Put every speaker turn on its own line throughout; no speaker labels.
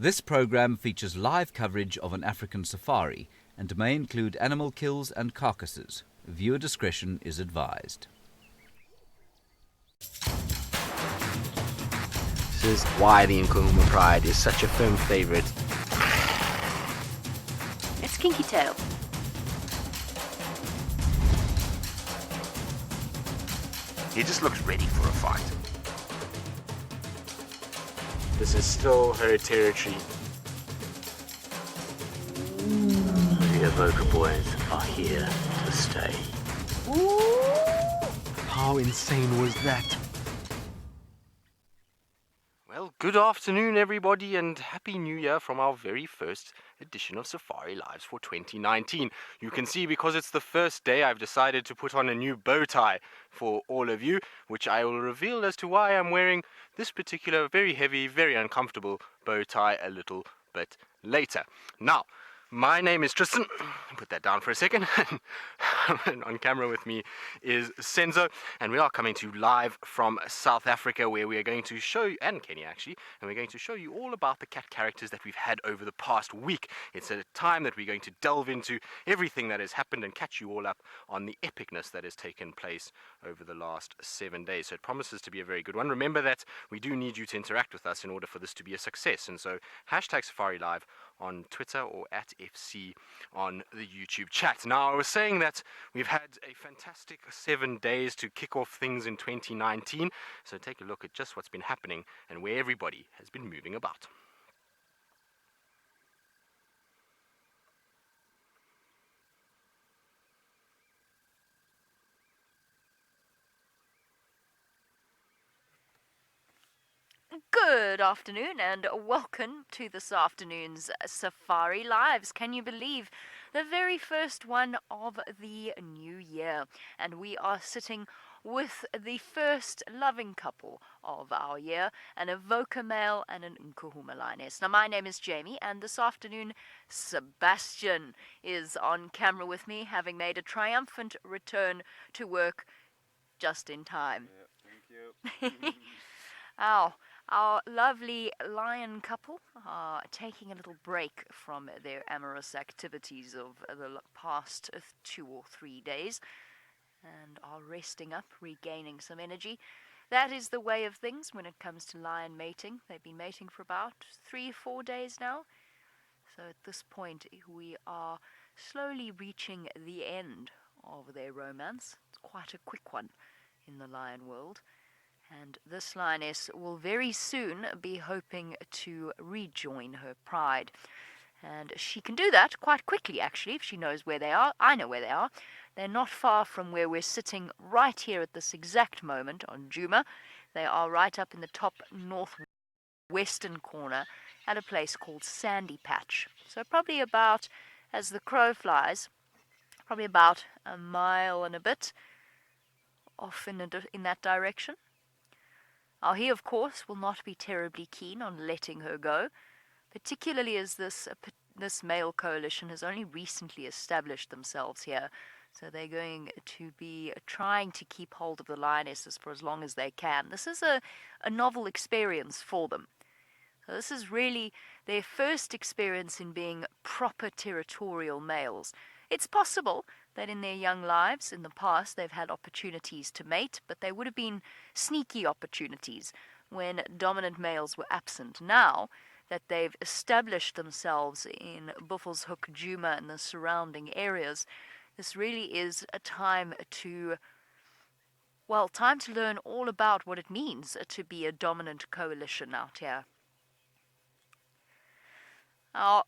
This program features live coverage of an African safari and may include animal kills and carcasses. Viewer discretion is advised.
This is why the Nkuhuma Pride is such a firm favourite.
It's Kinky Tail.
He just looks ready for a fight. This is still her territory.
The Avoca boys are here to stay.
How insane was that? Well, good afternoon everybody and Happy New Year from our very first edition of Safari Lives for 2019. You can see because it's the first day I've decided to put on a new bow tie for all of you, which I will reveal as to why I'm wearing this particular very heavy, very uncomfortable bow tie a little bit later. Now, my name is Tristan. Put that down for a second. On camera with me is Senzo, and we are coming to you live from South Africa, where we are going to show you, and Kenya actually, and we're going to show you all about the cat characters that we've had over the past week. It's a time that we're going to delve into everything that has happened and catch you all up on the epicness that has taken place over the last 7 days. So it promises to be a very good one. Remember that we do need you to interact with us in order for this to be a success, and so hashtag Safari Live on Twitter or at FC on the YouTube chat. Now, I was saying that we've had a fantastic 7 days to kick off things in 2019, so take a look at just what's been happening and where everybody has been moving about.
Good afternoon and welcome to this afternoon's Safari Lives. Can you believe the very first one of the new year? And we are sitting with the first loving couple of our year, an Avoca male and an Nkuhuma lioness. Now, my name is Jamie, and this afternoon Sebastian is on camera with me, having made a triumphant return to work just in time.
Yeah, thank you.
Our lovely lion couple are taking a little break from their amorous activities of the past 2 or 3 days and are resting up, regaining some energy. That is the way of things when it comes to lion mating. They've been mating for about 3 or 4 days now. So at this point, we are slowly reaching the end of their romance. It's quite a quick one in the lion world. And this lioness will very soon be hoping to rejoin her pride. And she can do that quite quickly, actually, if she knows where they are. I know where they are. They're not far from where we're sitting right here at this exact moment on Juma. They are right up in the top northwestern corner at a place called Sandy Patch. So probably about, as the crow flies, probably about a mile and a bit off in that direction. Now, he, of course, will not be terribly keen on letting her go, particularly as this male coalition has only recently established themselves here. So they're going to be trying to keep hold of the lionesses for as long as they can. This is a novel experience for them. So this is really their first experience in being proper territorial males. It's possible that in their young lives in the past they've had opportunities to mate, but they would have been sneaky opportunities when dominant males were absent. Now that they've established themselves in Buffelshoek, Juma and the surrounding areas, this really is a time to learn all about what it means to be a dominant coalition out here. Now,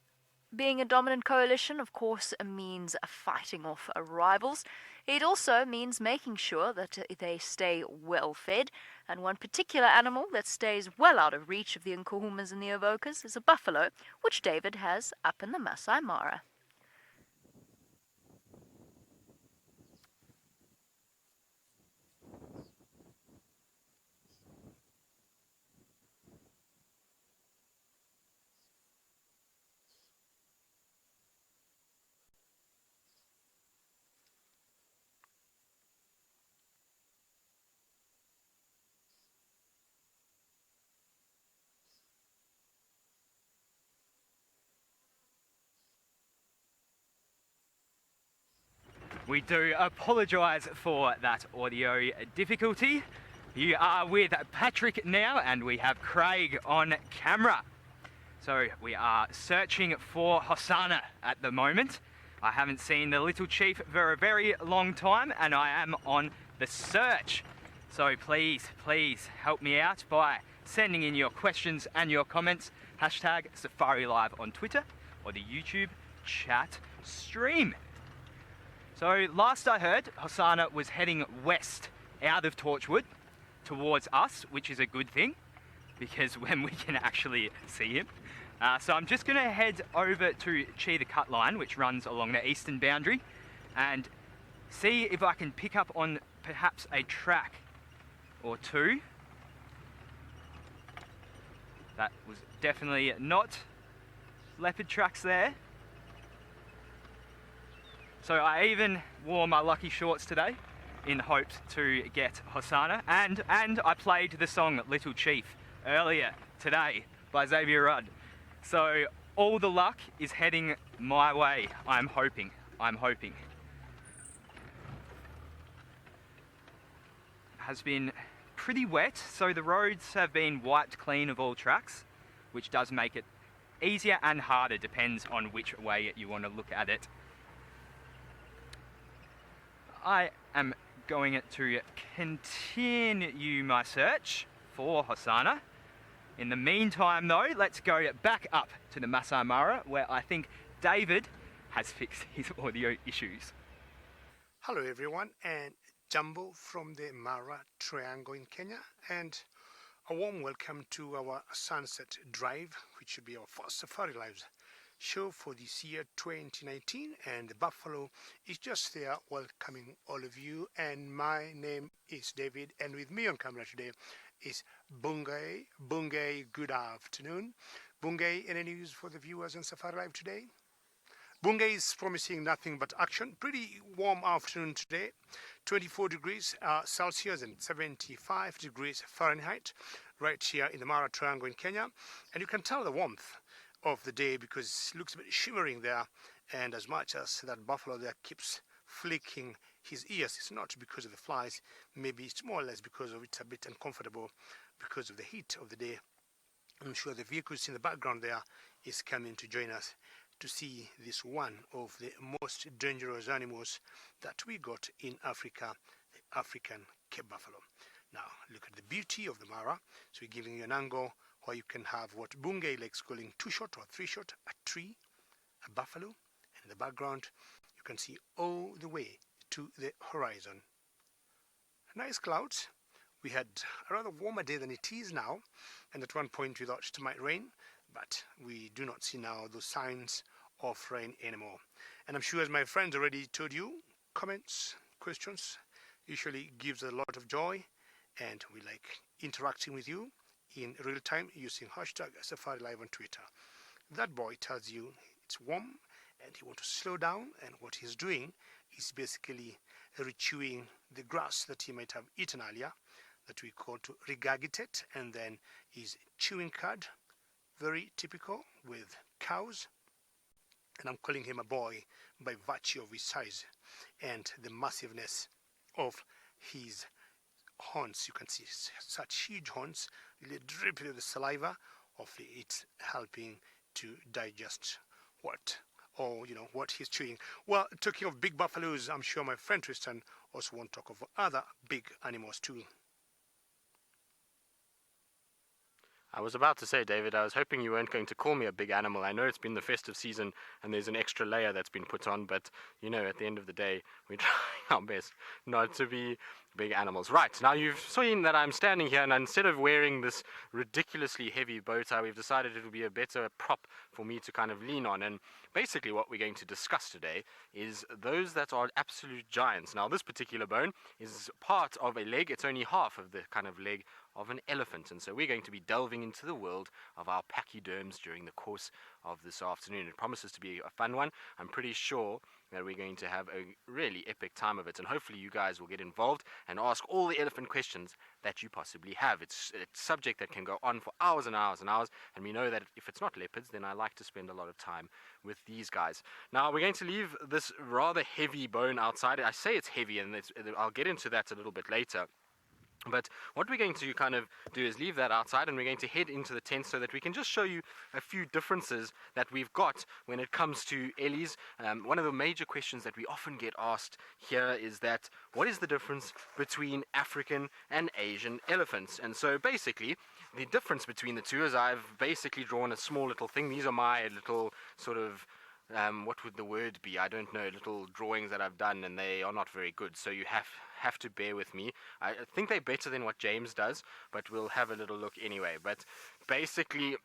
being a dominant coalition, of course, means fighting off rivals. It also means making sure that they stay well fed. And one particular animal that stays well out of reach of the Nkuhumas and the Avocas is a buffalo, which David has up in the Maasai Mara.
We do apologise for that audio difficulty. You are with Patrick now, and we have Craig on camera. So we are searching for Hosana at the moment. I haven't seen the little chief for a very long time, and I am on the search. So please help me out by sending in your questions and your comments. Hashtag Safari Live on Twitter or the YouTube chat stream. So last I heard, Hosana was heading west out of Torchwood towards us, which is a good thing because when we can actually see him. So I'm just going to head over to Cheetah Cut Line, which runs along the eastern boundary, and see if I can pick up on perhaps a track or two. That was definitely not leopard tracks there. So I even wore my lucky shorts today in hopes to get Hosana, and I played the song Little Chief earlier today by Xavier Rudd. So all the luck is heading my way, I'm hoping. It has been pretty wet, so the roads have been wiped clean of all tracks, which does make it easier and harder, depends on which way you want to look at it. I am going to continue my search for Hosana. In the meantime though, let's go back up to the Maasai Mara, where I think David has fixed his audio issues.
Hello everyone, and Jumbo from the Mara Triangle in Kenya, and a warm welcome to our Sunset Drive, which should be our first Safari Lives show for this year 2019, and the buffalo is just there welcoming all of you. And my name is David, and with me on camera today is Bungay. Bungay, good afternoon. Bungay, any news for the viewers on Safari Live today? Bungay is promising nothing but action. Pretty warm afternoon today, 24 degrees Celsius and 75 degrees Fahrenheit right here in the Mara Triangle in Kenya. And you can tell the warmth of the day because it looks a bit shimmering there, and as much as that buffalo there keeps flicking his ears, it's not because of the flies, maybe it's more or less because of it's a bit uncomfortable because of the heat of the day. I'm sure the vehicles in the background there is coming to join us to see this one of the most dangerous animals that we got in Africa, the African Cape Buffalo. Now look at the beauty of the Mara. So we're giving you an angle where you can have what Bungay likes calling 2-shot or 3-shot, a tree, a buffalo, and in the background you can see all the way to the horizon. Nice clouds. We had a rather warmer day than it is now, and at one point we thought it might rain, but we do not see now those signs of rain anymore. And I'm sure, as my friends already told you, comments, questions usually gives a lot of joy, and we like interacting with you in real time using hashtag Safari Live on Twitter. That boy tells you it's warm and he wants to slow down, and what he's doing is basically rechewing the grass that he might have eaten earlier, that we call to regurgitate, and then he's chewing cud, very typical with cows. And I'm calling him a boy by virtue of his size and the massiveness of his horns. You can see such huge horns, really dripping with the saliva of it, helping to digest what he's chewing. Well, talking of big buffaloes, I'm sure my friend Tristan also won't talk of other big animals too.
I was about to say, David, I was hoping you weren't going to call me a big animal. I know it's been the festive season and there's an extra layer that's been put on, but, you know, at the end of the day, we try our best not to be big animals. Right, now you've seen that I'm standing here, and instead of wearing this ridiculously heavy bow tie, we've decided it would be a better prop for me to kind of lean on. And basically what we're going to discuss today is those that are absolute giants. Now, this particular bone is part of a leg. It's only half of the kind of leg of an elephant. And so we're going to be delving into the world of our pachyderms during the course of this afternoon. It promises to be a fun one. I'm pretty sure that we're going to have a really epic time of it, and hopefully you guys will get involved and ask all the elephant questions that you possibly have. It's a subject that can go on for hours and hours and hours, and we know that if it's not leopards, then I like to spend a lot of time with these guys. Now we're going to leave this rather heavy bone outside. I say it's heavy, and I'll get into that a little bit later. But what we're going to kind of do is leave that outside, and we're going to head into the tent so that we can just show you a few differences that we've got when it comes to ellies. One of the major questions that we often get asked here is that what is the difference between African and Asian elephants? And so basically the difference between the two is I've basically drawn a small little thing. These are my little sort of what would the word be? I don't know, little drawings that I've done, and they are not very good, so you have to bear with me. I think they're better than what James does, but we'll have a little look anyway. But basically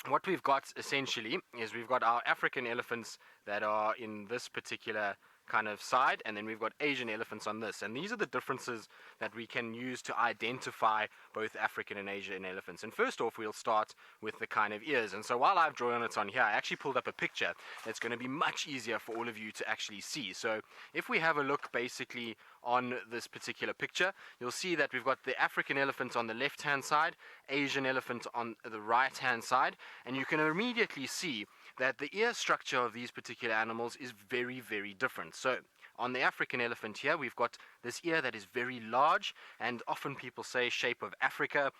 what we've got essentially is we've got our African elephants that are in this particular kind of side, and then we've got Asian elephants on this, and these are the differences that we can use to identify both African and Asian elephants. And first off, we'll start with the kind of ears. And so while I've drawn it on here, I actually pulled up a picture that's going to be much easier for all of you to actually see. So if we have a look basically on this particular picture, you'll see that we've got the African elephant on the left hand side, Asian elephant on the right hand side, and you can immediately see that the ear structure of these particular animals is very, very different. So on the African elephant here, we've got this ear that is very large, and often people say shape of Africa,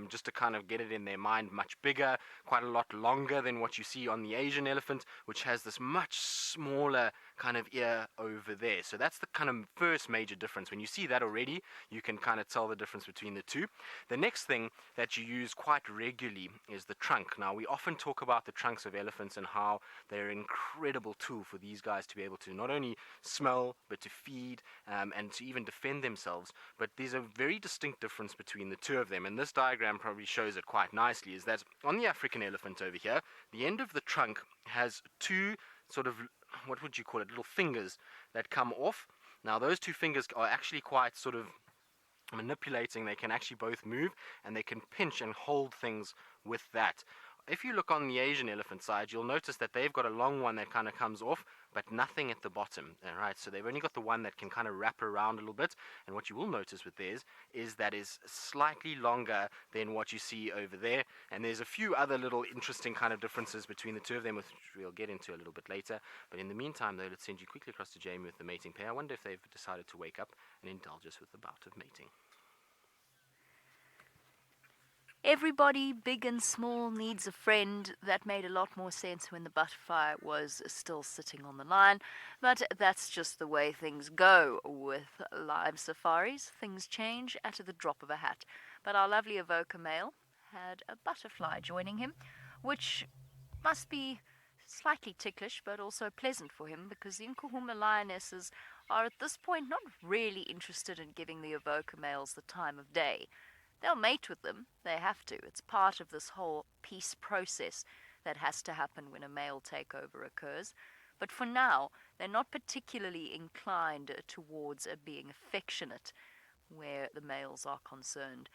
just to kind of get it in their mind, much bigger, quite a lot longer than what you see on the Asian elephant, which has this much smaller kind of ear over there. So that's the kind of first major difference. When you see that already, you can kind of tell the difference between the two. The next thing that you use quite regularly is the trunk. Now, we often talk about the trunks of elephants and how they're an incredible tool for these guys to be able to not only smell, but to feed, and to even defend themselves. But there's a very distinct difference between the two of them, and this diagram probably shows it quite nicely, is that on the African elephant over here, the end of the trunk has two sort of, what would you call it, little fingers that come off. Now those two fingers are actually quite sort of manipulating. They can actually both move, and they can pinch and hold things with that. If you look on the Asian elephant side, you'll notice that they've got a long one that kind of comes off, but nothing at the bottom. All right, so they've only got the one that can kind of wrap around a little bit. And what you will notice with theirs is that is slightly longer than what you see over there. And there's a few other little interesting kind of differences between the two of them, which we'll get into a little bit later. But in the meantime, though, let's send you quickly across to Jamie with the mating pair. I wonder if they've decided to wake up and indulge us with a bout of mating.
Everybody, big and small, needs a friend. That made a lot more sense when the butterfly was still sitting on the line, but that's just the way things go with live safaris. Things change at the drop of a hat. But our lovely Avoca male had a butterfly joining him, which must be slightly ticklish, but also pleasant for him, because the Hook-a-muri lionesses are at this point not really interested in giving the Avoca males the time of day. They'll mate with them, they have to. It's part of this whole peace process that has to happen when a male takeover occurs. But for now, they're not particularly inclined towards being affectionate where the males are concerned.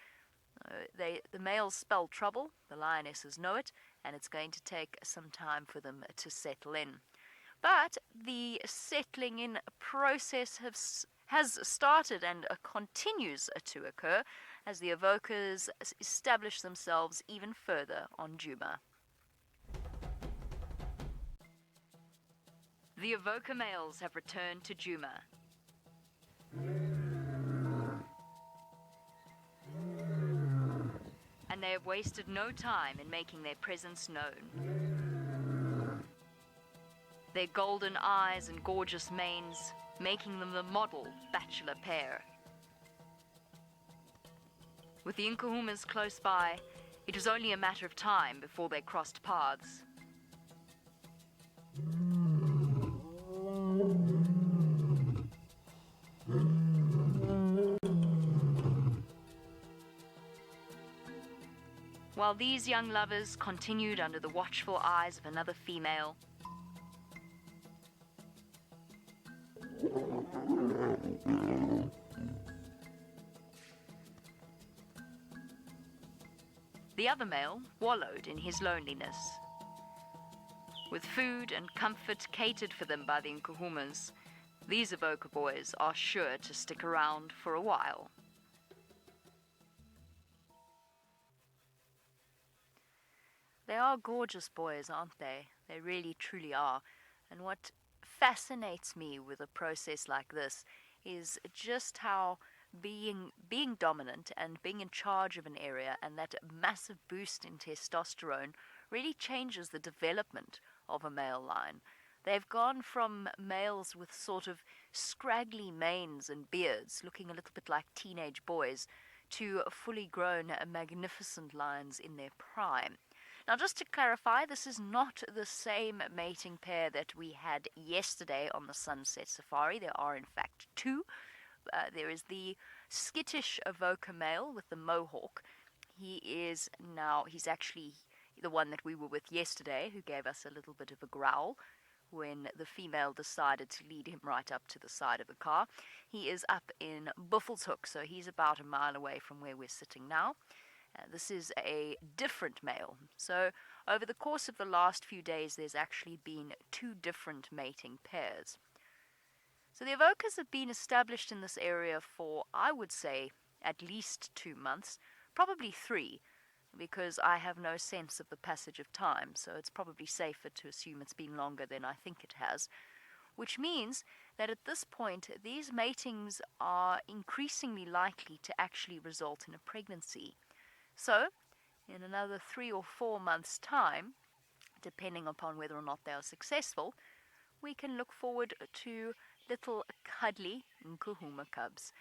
The males spell trouble, the lionesses know it, and it's going to take some time for them to settle in. But the settling in process has started and continues to occur as the Avocas establish themselves even further on Juma. The Avoca males have returned to Juma. And they have wasted no time in making their presence known. Their golden eyes and gorgeous manes making them the model bachelor pair. With the Hook-a-muris close by, it was only a matter of time before they crossed paths. While these young lovers continued under the watchful eyes of another female, The other male wallowed in his loneliness. With food and comfort catered for them by the Nkuhumas, these Avoca boys are sure to stick around for a while. They are gorgeous boys, aren't they? They really, truly are. And what fascinates me with a process like this is just how being dominant and being in charge of an area and that massive boost in testosterone really changes the development of a male lion. They've gone from males with sort of scraggly manes and beards, looking a little bit like teenage boys, to fully grown, magnificent lions in their prime. Now, just to clarify, this is not the same mating pair that we had yesterday on the Sunset Safari. There are, in fact, two. There is the skittish Avoca male with the mohawk. He's actually the one that we were with yesterday, who gave us a little bit of a growl when the female decided to lead him right up to the side of the car. He is up in Buffelshoek, so he's about a mile away from where we're sitting now. This is a different male. So over the course of the last few days, there's actually been two different mating pairs. So the Avocas have been established in this area for, I would say, at least 2 months, probably 3, because I have no sense of the passage of time, so it's probably safer to assume it's been longer than I think it has, which means that at this point, these matings are increasingly likely to actually result in a pregnancy. So, in another 3 or 4 months' time, depending upon whether or not they are successful, we can look forward to little cuddly Nkuhuma cubs.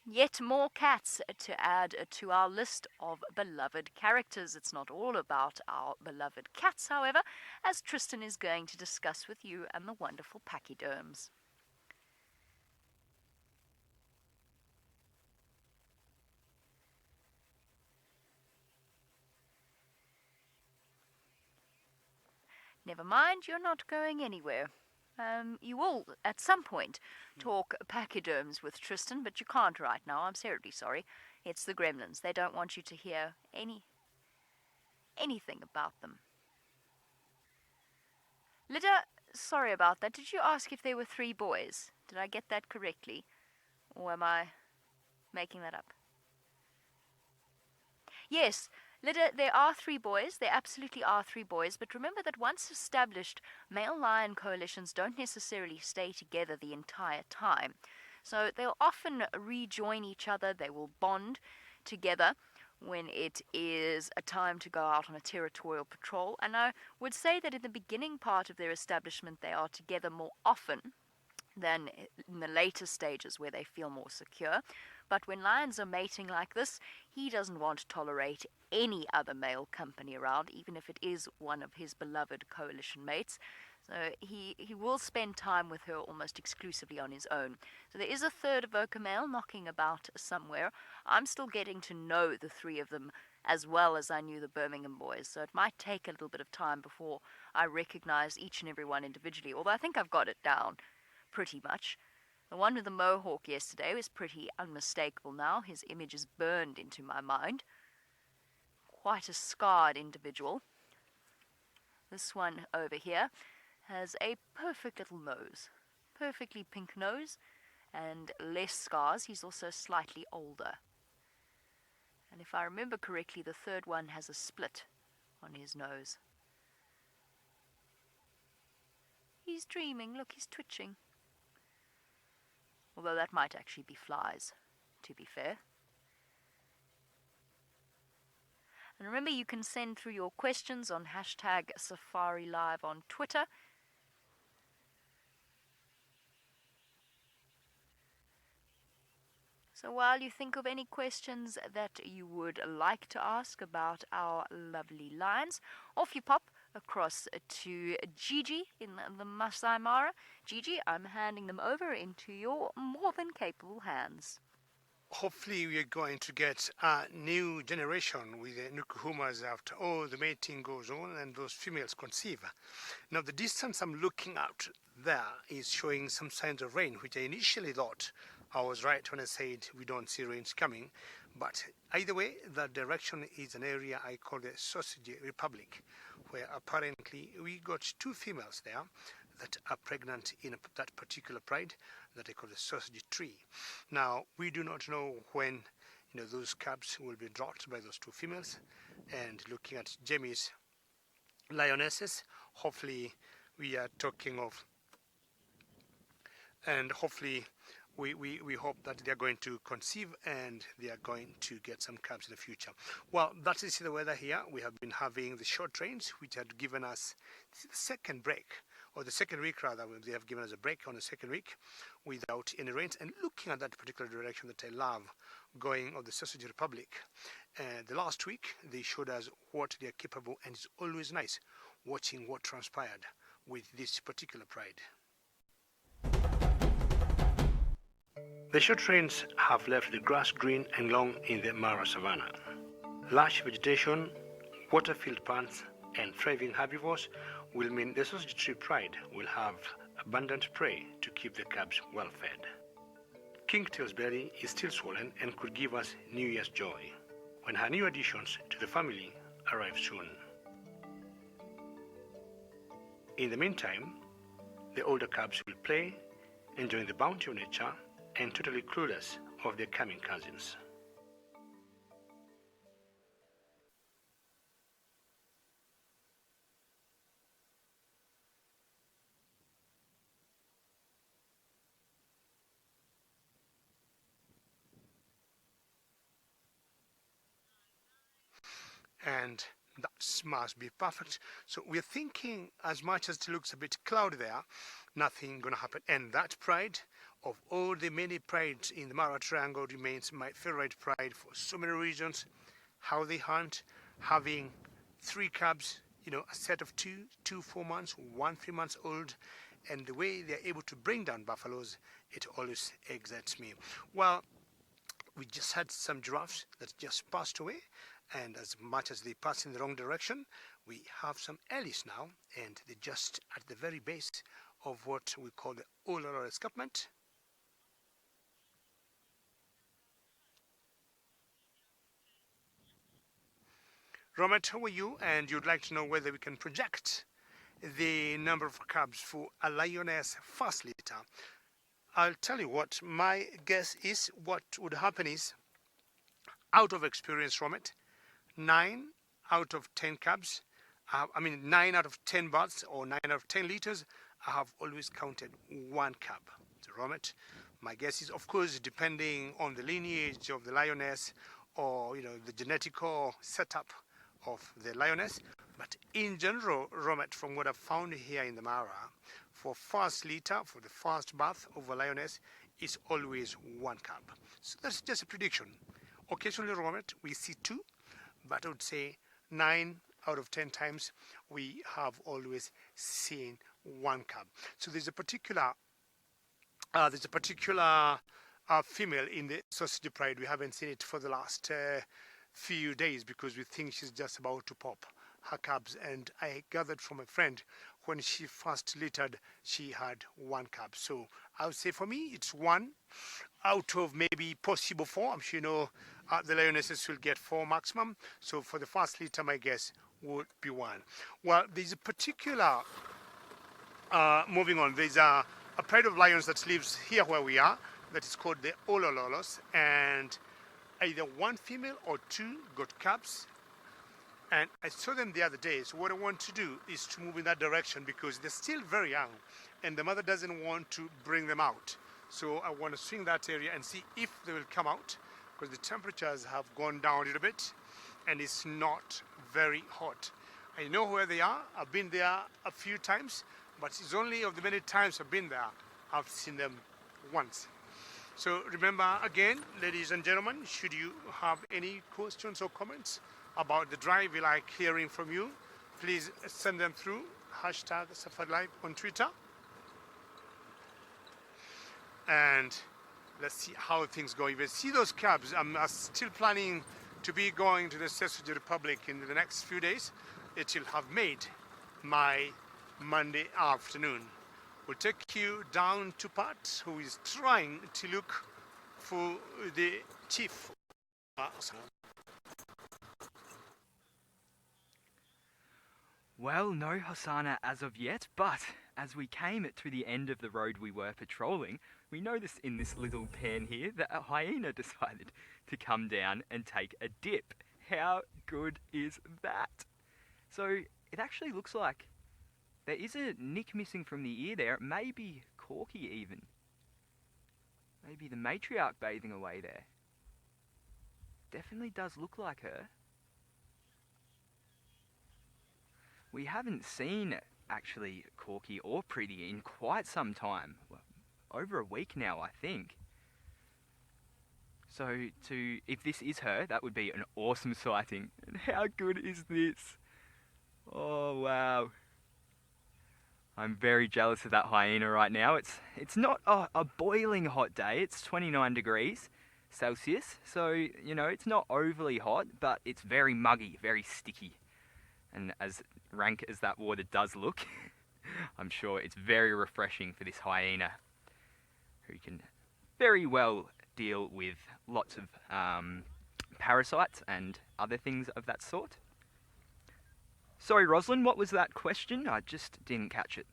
Yet more cats to add to our list of beloved characters. It's not all about our beloved cats, however, as Tristan is going to discuss with you and the wonderful pachyderms. Never mind, you're not going anywhere. You will, at some point, talk pachyderms with Tristan, but you can't right now. I'm terribly sorry. It's the gremlins. They don't want you to hear anything about them. Lydia, sorry about that. Did you ask if there were 3 boys? Did I get that correctly? Or am I making that up? Yes. Lydia, there are 3 boys. There absolutely are 3 boys. But remember that once established, male lion coalitions don't necessarily stay together the entire time. So they'll often rejoin each other. They will bond together when it is a time to go out on a territorial patrol. And I would say that in the beginning part of their establishment, they are together more often than in the later stages where they feel more secure. But when lions are mating like this, he doesn't want to tolerate any other male company around, even if it is one of his beloved coalition mates. So he will spend time with her almost exclusively on his own. So there is a third Avoca male knocking about somewhere. I'm still getting to know the 3 of them as well as I knew the Birmingham boys, so it might take a little bit of time before I recognize each and every one individually, although I think I've got it down pretty much. The one with the mohawk yesterday was pretty unmistakable now. His image is burned into my mind. Quite a scarred individual. This one over here has a perfect little nose. Perfectly pink nose and less scars. He's also slightly older. And if I remember correctly, the third one has a split on his nose. He's dreaming. Look, he's twitching. Although that might actually be flies, to be fair. And remember, you can send through your questions on #SafariLive on Twitter. So while you think of any questions that you would like to ask about our lovely lions, off you pop across to Gigi in the Maasai Mara. Gigi, I'm handing them over into your more than capable hands.
Hopefully we are going to get a new generation with the Nkuhumas after all the mating goes on and those females conceive. Now the distance I'm looking out there is showing some signs of rain, which I initially thought I was right when I said we don't see rains coming, but either way, that direction is an area I call the Sausage Republic, where apparently we got 2 females there that are pregnant in that particular pride that I call the sausage tree. Now, we do not know when those calves will be dropped by those 2 females, and looking at Jamie's lionesses, hopefully we are talking of, and hopefully we hope that they are going to conceive and they are going to get some calves in the future. Well, that is the weather here. We have been having the short rains, which had given us the second break, or the second week rather. They have given us a break on the second week without any rains. And looking at that particular direction that I love, going of the Sausage Republic, the last week they showed us what they are capable, and it's always nice watching what transpired with this particular pride. The short rains have left the grass green and long in the Mara savanna. Lush vegetation, water-filled ponds, and thriving herbivores will mean the sausage tree pride will have abundant prey to keep the calves well fed. Kingtail's belly is still swollen and could give us New Year's joy when her new additions to the family arrive soon. In the meantime, the older calves will play, enjoying the bounty of nature, and totally clueless of their coming cousins. And that must be perfect. So we're thinking, as much as it looks a bit cloudy there, nothing gonna happen. And that pride, of all the many prides in the Mara Triangle, remains my favorite pride for so many reasons. How they hunt, having 3 calves, a set of 2 4 months, 1 3 months old, and the way they're able to bring down buffaloes, it always excites me. Well, we just had some giraffes that just passed away, and as much as they pass in the wrong direction, we have some ellis now, and they're just at the very base of what we call the All Hallows escarpment. Robert, how are you? And you'd like to know whether we can project the number of calves for a lioness first litter. I'll tell you what my guess is. What would happen is, out of experience from it, 9 out of 10 calves, 9 out of 10 births, or 9 out of 10 litters, I have always counted 1 calf. So, Robert, my guess is, of course, depending on the lineage of the lioness, or the genetical setup of the lioness, but in general, Romet, from what I've found here in the Mara, for first litter, for the first birth of a lioness, is always 1 calf. So that's just a prediction. Occasionally, Romet, we see 2, but I would say 9 out of 10 times we have always seen 1 calf. So there's a particular female in the sausage pride. We haven't seen it for the last few days because we think she's just about to pop her calves, and I gathered from a friend when she first littered she had 1 calf. So I would say for me it's 1 out of maybe possible 4. I'm sure the lionesses will get 4 maximum. So for the first litter, my guess would be 1. Well, there's a particular moving on, there's a pride of lions that lives here where we are that is called the All Hallows, and either 1 female or 2 got calves, and I saw them the other day. So what I want to do is to move in that direction because they're still very young and the mother doesn't want to bring them out. So I want to swing that area and see if they will come out, because the temperatures have gone down a little bit and it's not very hot. I know where they are. I've been there a few times, but it's only of the many times I've been there, I've seen them once. So remember, again, ladies and gentlemen, should you have any questions or comments about the drive, we like hearing from you. Please send them through #SafariLive on Twitter. And let's see how things go. If you see those calves, I'm still planning to be going to the Sausage Republic in the next few days. It will have made my Monday afternoon. We'll take you down to Pat, who is trying to look for the chief.
Well, no Hosana as of yet, but as we came to the end of the road we were patrolling, we noticed in this little pan here that a hyena decided to come down and take a dip. How good is that? So it actually looks like there is a nick missing from the ear there. It may be Corky even. Maybe the matriarch bathing away there. Definitely does look like her. We haven't seen actually Corky or Pretty in quite some time. Over a week now, I think. So if this is her, that would be an awesome sighting. And how good is this? Oh wow. I'm very jealous of that hyena right now. It's not a boiling hot day. It's 29 degrees Celsius. So, you know, it's not overly hot, but it's very muggy, very sticky. And as rank as that water does look, I'm sure it's very refreshing for this hyena, who can very well deal with lots of parasites and other things of that sort. Sorry, Roslyn, what was that question? I just didn't catch it.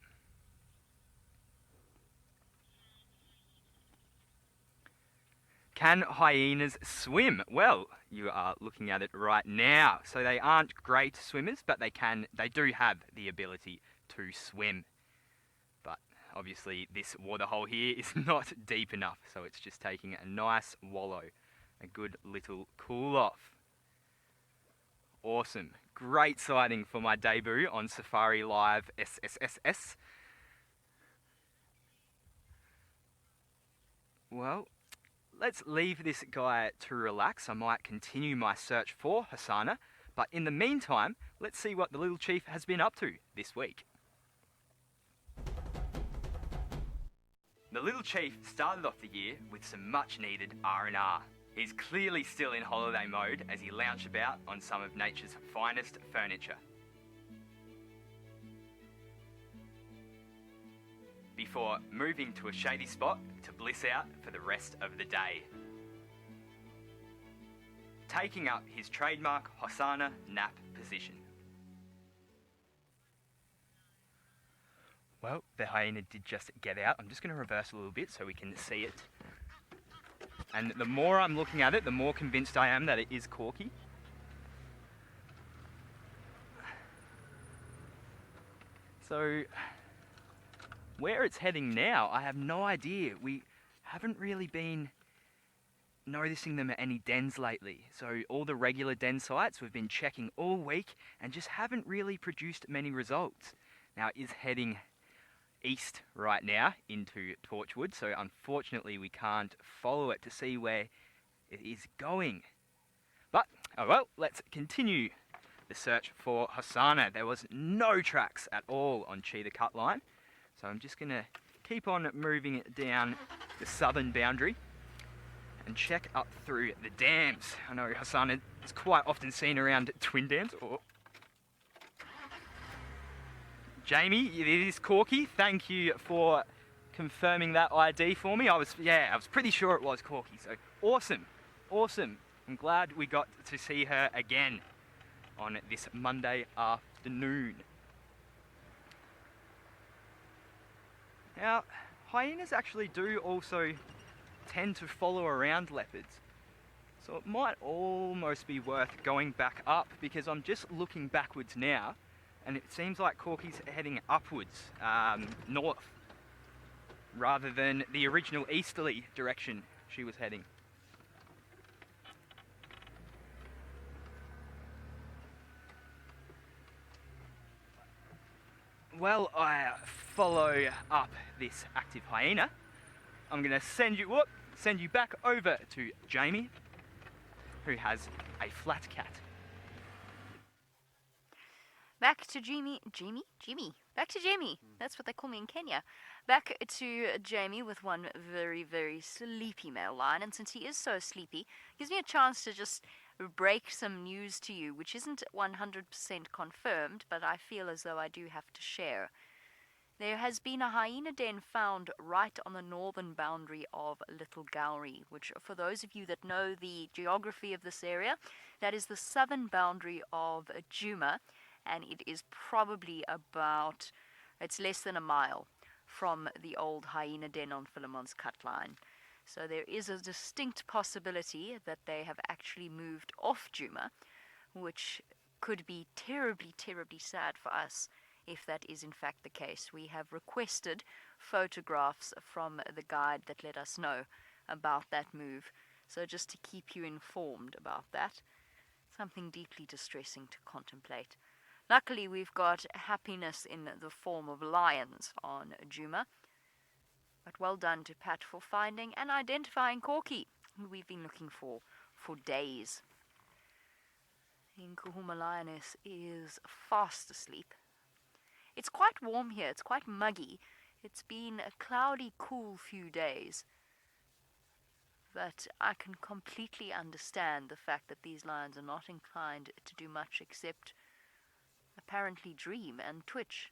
Can hyenas swim? Well, you are looking at it right now. So they aren't great swimmers, but they do have the ability to swim. But obviously this waterhole here is not deep enough, so it's just taking a nice wallow, a good little cool off. Awesome. Great sighting for my debut on Safari Live SSSS. Well, let's leave this guy to relax. I might continue my search for Husana, but in the meantime, let's see what the little chief has been up to this week. The little chief started off the year with some much needed R&R. He's clearly still in holiday mode as he lounged about on some of nature's finest furniture. Before moving to a shady spot to bliss out for the rest of the day. Taking up his trademark Hosana nap position. Well, the hyena did just get out. I'm just going to reverse a little bit so we can see it. And the more I'm looking at it, the more convinced I am that it is Corky. So, where it's heading now, I have no idea. We haven't really been noticing them at any dens lately. So all the regular den sites we've been checking all week and just haven't really produced many results. Now it is heading east right now into Torchwood, so unfortunately we can't follow it to see where it is going. But, oh well, let's continue the search for Husana. There was no tracks at all on Cheetah Cut Line, so I'm just going to keep on moving it down the southern boundary and check up through the dams. I know Husana is quite often seen around twin dams. Oh. Jamie, it is Corky. Thank you for confirming that ID for me. I was pretty sure it was Corky. So awesome. I'm glad we got to see her again on this Monday afternoon. Now, hyenas actually do also tend to follow around leopards. So it might almost be worth going back up, because I'm just looking backwards now and it seems like Corky's heading upwards, north, rather than the original easterly direction she was heading. Well, I follow up this active hyena. I'm going to send you back over to Jamie, who has a flat cat.
Back to Jimmy. Back to Jamie. That's what they call me in Kenya. Back to Jamie with one very, very sleepy male lion. And since he is so sleepy, gives me a chance to just break some news to you, which isn't 100% confirmed, but I feel as though I do have to share. There has been a hyena den found right on the northern boundary of Little Gowrie, which, for those of you that know the geography of this area, that is the southern boundary of Juma, and it is probably about, it's less than a mile from the old hyena den on Philemon's cut line. So there is a distinct possibility that they have actually moved off Juma, which could be terribly, terribly sad for us if that is in fact the case. We have requested photographs from the guide that let us know about that move. So just to keep you informed about that, something deeply distressing to contemplate. Luckily, we've got happiness in the form of lions on Juma. But well done to Pat for finding and identifying Corky, who we've been looking for days. The Nkuhuma lioness is fast asleep. It's quite warm here, it's quite muggy. It's been a cloudy, cool few days. But I can completely understand the fact that these lions are not inclined to do much except apparently dream and twitch.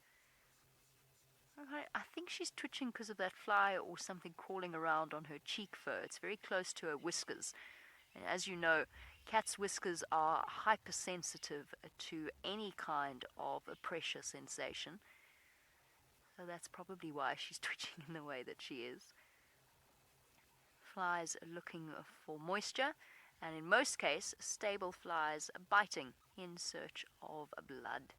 I think she's twitching because of that fly or something crawling around on her cheek fur. It's very close to her whiskers. And as you know, cats' whiskers are hypersensitive to any kind of a pressure sensation. So that's probably why she's twitching in the way that she is. Flies are looking for moisture, and in most cases, stable flies biting in search of blood.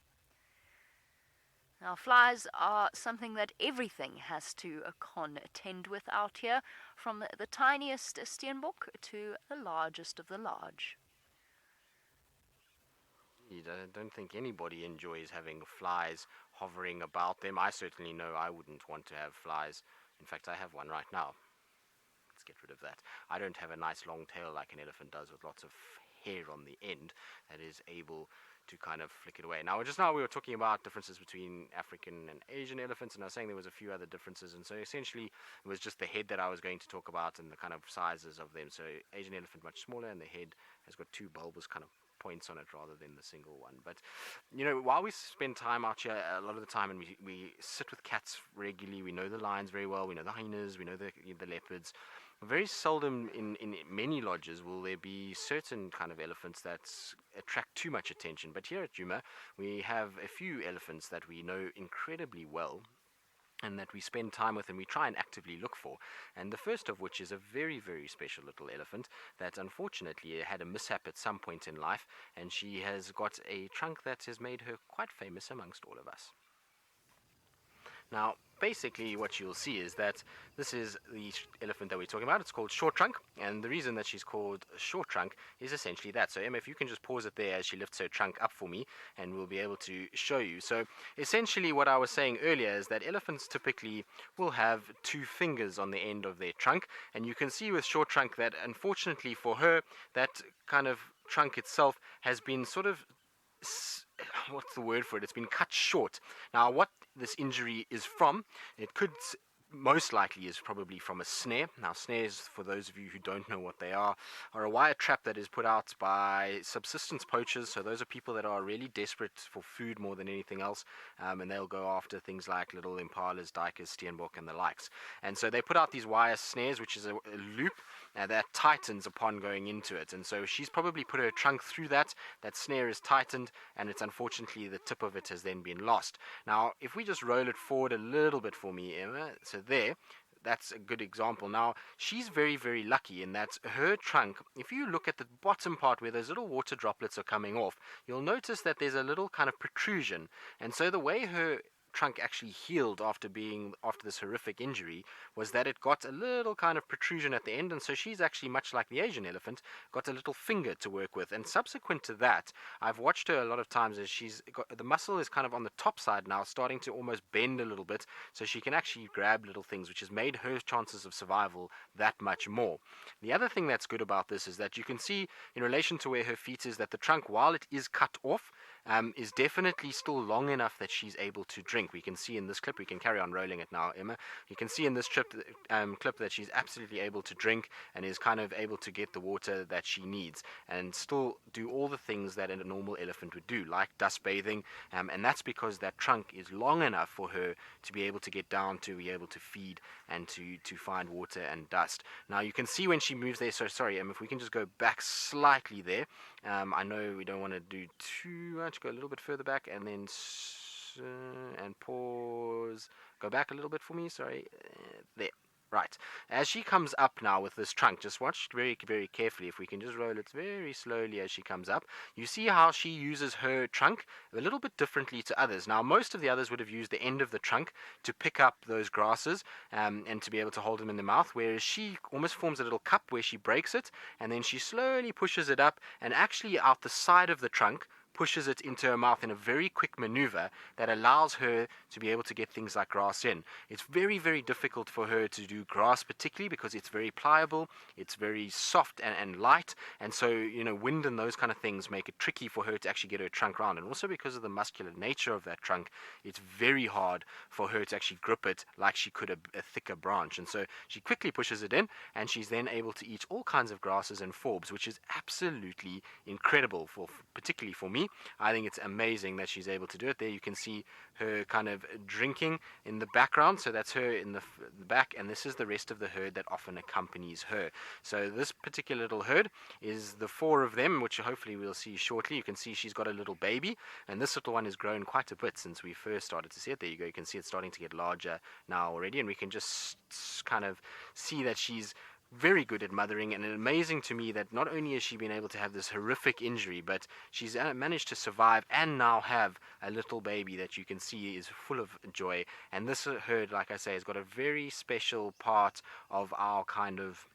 Now, flies are something that everything has to contend with out here, from the tiniest steenbok to the largest of the large.
I don't think anybody enjoys having flies hovering about them. I certainly know I wouldn't want to have flies. In fact, I have one right now. Let's get rid of that. I don't have a nice long tail like an elephant does with lots of hair on the end that is able to kind of flick it away. Now, just now we were talking about differences between African and Asian elephants, and I was saying there was a few other differences, and so essentially it was just the head that I was going to talk about and the kind of sizes of them. So Asian elephant much smaller, and the head has got two bulbous kind of points on it rather than the single one. But you know, while we spend time out here a lot of the time, and we sit with cats regularly, we know the lions very well, we know the hyenas, we know the leopards. Very seldom in many lodges will there be certain kind of elephants that attract too much attention. But here at Juma, we have a few elephants that we know incredibly well and that we spend time with and we try and actively look for. And the first of which is a very, very special little elephant that unfortunately had a mishap at some point in life, and she has got a trunk that has made her quite famous amongst all of us. Now, basically what you'll see is that this is the elephant that we're talking about. It's called Short Trunk, and the reason that she's called Short Trunk is essentially that. So Emma, if you can just pause it there as she lifts her trunk up for me, and we'll be able to show you. So essentially what I was saying earlier is that elephants typically will have two fingers on the end of their trunk, and you can see with Short Trunk that unfortunately for her, that kind of trunk itself has been sort of, what's the word for it? It's been cut short. Now, what this injury is from, it could most likely is probably from a snare. Now, snares, for those of you who don't know what they are a wire trap that is put out by subsistence poachers. So those are people that are really desperate for food more than anything else, and they'll go after things like little impalas, duikers, steenbok, and the likes. And so they put out these wire snares, which is a loop that tightens upon going into it. And so she's probably put her trunk through that snare is tightened, and it's unfortunately the tip of it has then been lost. Now, if we just roll it forward a little bit for me, Emma, so there, that's a good example. Now, she's very, very lucky in that her trunk, if you look at the bottom part where those little water droplets are coming off, you'll notice that there's a little kind of protrusion. And so the way her trunk actually healed after this horrific injury was that it got a little kind of protrusion at the end, and so she's actually, much like the Asian elephant, got a little finger to work with. And subsequent to that, I've watched her a lot of times as she's got the muscle is kind of on the top side now, starting to almost bend a little bit, so she can actually grab little things, which has made her chances of survival that much more. The other thing that's good about this is that you can see in relation to where her feet is that the trunk, while it is cut off, is definitely still long enough that she's able to drink. We can see in this clip, we can carry on rolling it now, Emma. You can see in this clip that she's absolutely able to drink and is kind of able to get the water that she needs and still do all the things that a normal elephant would do, like dust bathing, and that's because that trunk is long enough for her to be able to get down, to be able to feed and to find water and dust. Now you can see when she moves there, so sorry, if we can just go back slightly there. I know we don't want to do too much, go a little bit further back and then and pause, go back a little bit for me, sorry, there. Right, as she comes up now with this trunk, just watch very, very carefully. If we can just roll it very slowly as she comes up, you see how she uses her trunk a little bit differently to others. Now, most of the others would have used the end of the trunk to pick up those grasses and to be able to hold them in the mouth, whereas she almost forms a little cup where she breaks it, and then she slowly pushes it up, and actually out the side of the trunk, pushes it into her mouth in a very quick maneuver that allows her to be able to get things like grass in. It's very, very difficult for her to do grass, particularly because it's very pliable, it's very soft and light, and so, you know, wind and those kind of things make it tricky for her to actually get her trunk round. And also because of the muscular nature of that trunk, it's very hard for her to actually grip it like she could a thicker branch. And so she quickly pushes it in, and she's then able to eat all kinds of grasses and forbs, which is absolutely incredible, particularly for me. I think it's amazing that she's able to do it. There you can see her kind of drinking in the background, so that's her in the back, and this is the rest of the herd that often accompanies her. So this particular little herd is the 4 of them, which hopefully we'll see shortly. You can see she's got a little baby, and this little one has grown quite a bit since we first started to see it. There you go, you can see it's starting to get larger now already, and we can just kind of see that she's very good at mothering, and amazing to me that not only has she been able to have this horrific injury, but she's managed to survive and now have a little baby that you can see is full of joy. And this herd, like I say, has got a very special part of our kind of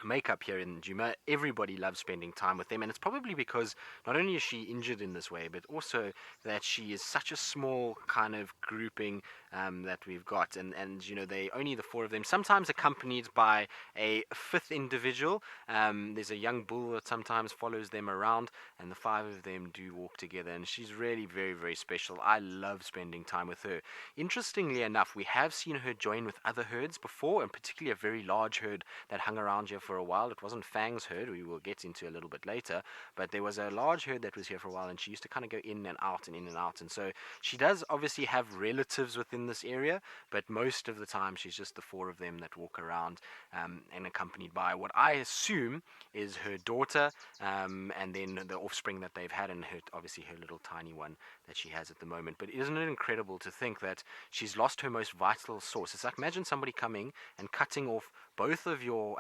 makeup here in Juma. Everybody loves spending time with them, and it's probably because not only is she injured in this way, but also that she is such a small kind of grouping that we've got, and you know, they only the 4 of them, sometimes accompanied by a 5th individual. There's a young bull that sometimes follows them around, and the 5 of them do walk together, and she's really very, very special. I love spending time with her. Interestingly enough, we have seen her join with other herds before, and particularly a very large herd that hung around here for a while. It wasn't Fang's herd, we will get into a little bit later, but there was a large herd that was here for a while, and she used to kind of go in and out and in and out, and so she does obviously have relatives within this area, but most of the time she's just the 4 of them that walk around, and accompanied by what I assume is her daughter, and then the offspring that they've had, and obviously her little tiny one that she has at the moment. But isn't it incredible to think that she's lost her most vital source? It's like, imagine somebody coming and cutting off both of your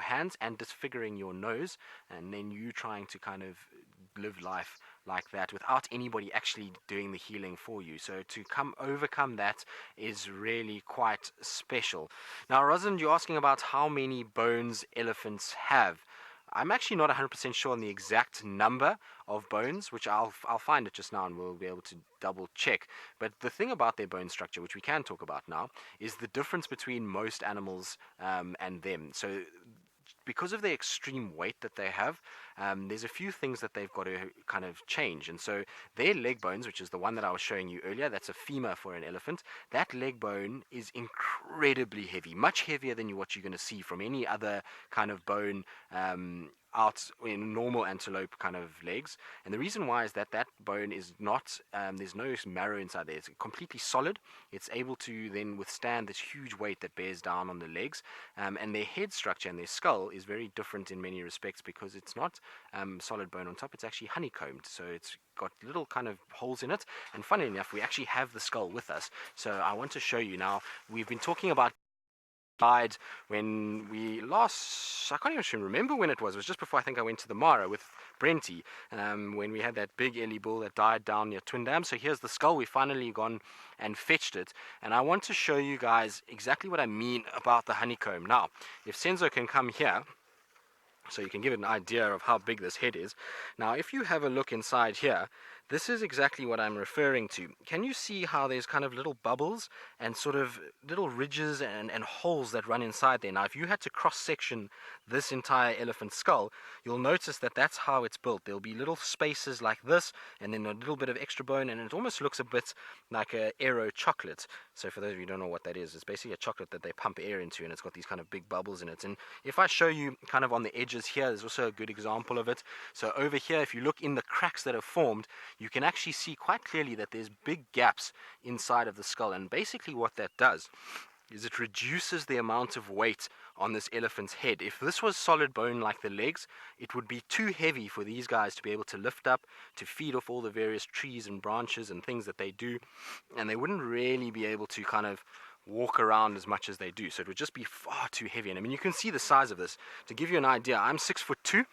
hands and disfiguring your nose, and then you trying to kind of live life like that without anybody actually doing the healing for you. So to overcome that is really quite special. Now, Rosalind, you're asking about how many bones elephants have. I'm actually not 100% sure on the exact number of bones, which I'll find it just now and we'll be able to double check. But the thing about their bone structure, which we can talk about now, is the difference between most animals and them. So because of the extreme weight that they have, there's a few things that they've got to kind of change. And so their leg bones, which is the one that I was showing you earlier, that's a femur for an elephant, that leg bone is incredibly heavy, much heavier than what you're going to see from any other kind of bone out in normal antelope kind of legs. And the reason why is that bone is not, there's no marrow inside there. It's completely solid. It's able to then withstand this huge weight that bears down on the legs. And their head structure and their skull is very different in many respects because it's not solid bone on top. It's actually honeycombed. So it's got little kind of holes in it. And funnily enough, we actually have the skull with us. So I want to show you now. We've been talking about died when we last, I can't even remember when it was just before I think I went to the Mara with Brenty, when we had that big Ellie bull that died down near Twin Dam. So here's the skull. We finally gone and fetched it, and I want to show you guys exactly what I mean about the honeycomb. Now, if Senzo can come here, so you can give it an idea of how big this head is. Now, if you have a look inside here, This is exactly what I'm referring to. Can you see how there's kind of little bubbles and sort of little ridges and holes that run inside there? Now, if you had to cross-section this entire elephant skull, you'll notice that that's how it's built. There'll be little spaces like this, and then a little bit of extra bone, and it almost looks a bit like a Aero chocolate. So for those of you who don't know what that is, it's basically a chocolate that they pump air into, and it's got these kind of big bubbles in it. And if I show you kind of on the edges here, there's also a good example of it. So over here, if you look in the cracks that have formed, you can actually see quite clearly that there's big gaps inside of the skull. And basically what that does is it reduces the amount of weight on this elephant's head. If this was solid bone like the legs, it would be too heavy for these guys to be able to lift up, to feed off all the various trees and branches and things that they do, and they wouldn't really be able to kind of walk around as much as they do. So it would just be far too heavy. And I mean, you can see the size of this. To give you an idea, I'm 6'2",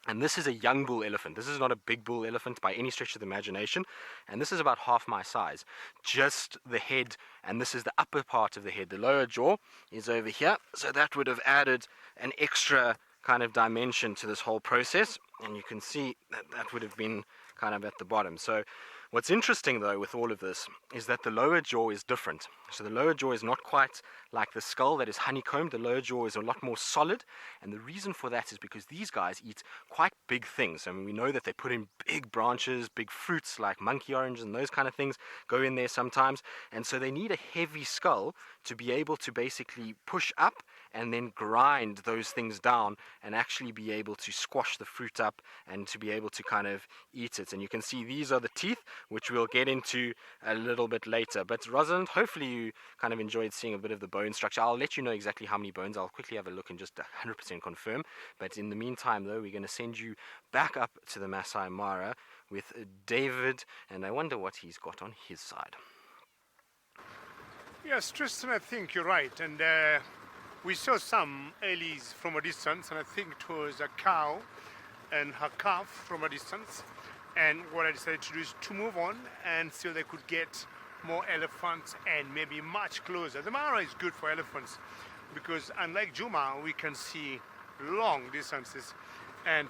and this is a young bull elephant. This is not a big bull elephant by any stretch of the imagination. And this is about half my size. Just the head, and this is the upper part of the head. The lower jaw is over here. So that would have added an extra kind of dimension to this whole process. And you can see that that would have been kind of at the bottom. So what's interesting though with all of this is that the lower jaw is different. So the lower jaw is not quite like the skull that is honeycombed. The lower jaw is a lot more solid, and the reason for that is because these guys eat quite big things. I mean, we know that they put in big branches, big fruits like monkey orange and those kind of things go in there sometimes, and so they need a heavy skull to be able to basically push up and then grind those things down and actually be able to squash the fruit up and to be able to kind of eat it. And you can see these are the teeth, which we'll get into a little bit later. But Rosalind, hopefully you kind of enjoyed seeing a bit of the bone structure. I'll let you know exactly how many bones. I'll quickly have a look and just 100% confirm. But in the meantime, though, we're going to send you back up to the Maasai Mara with David, and I wonder what he's got on his side.
Yes, Tristan, I think you're right. And we saw some ellies from a distance, and I think it was a cow and her calf from a distance. And what I decided to do is to move on and so they could get more elephants and maybe much closer. The Mara is good for elephants because unlike Juma, we can see long distances and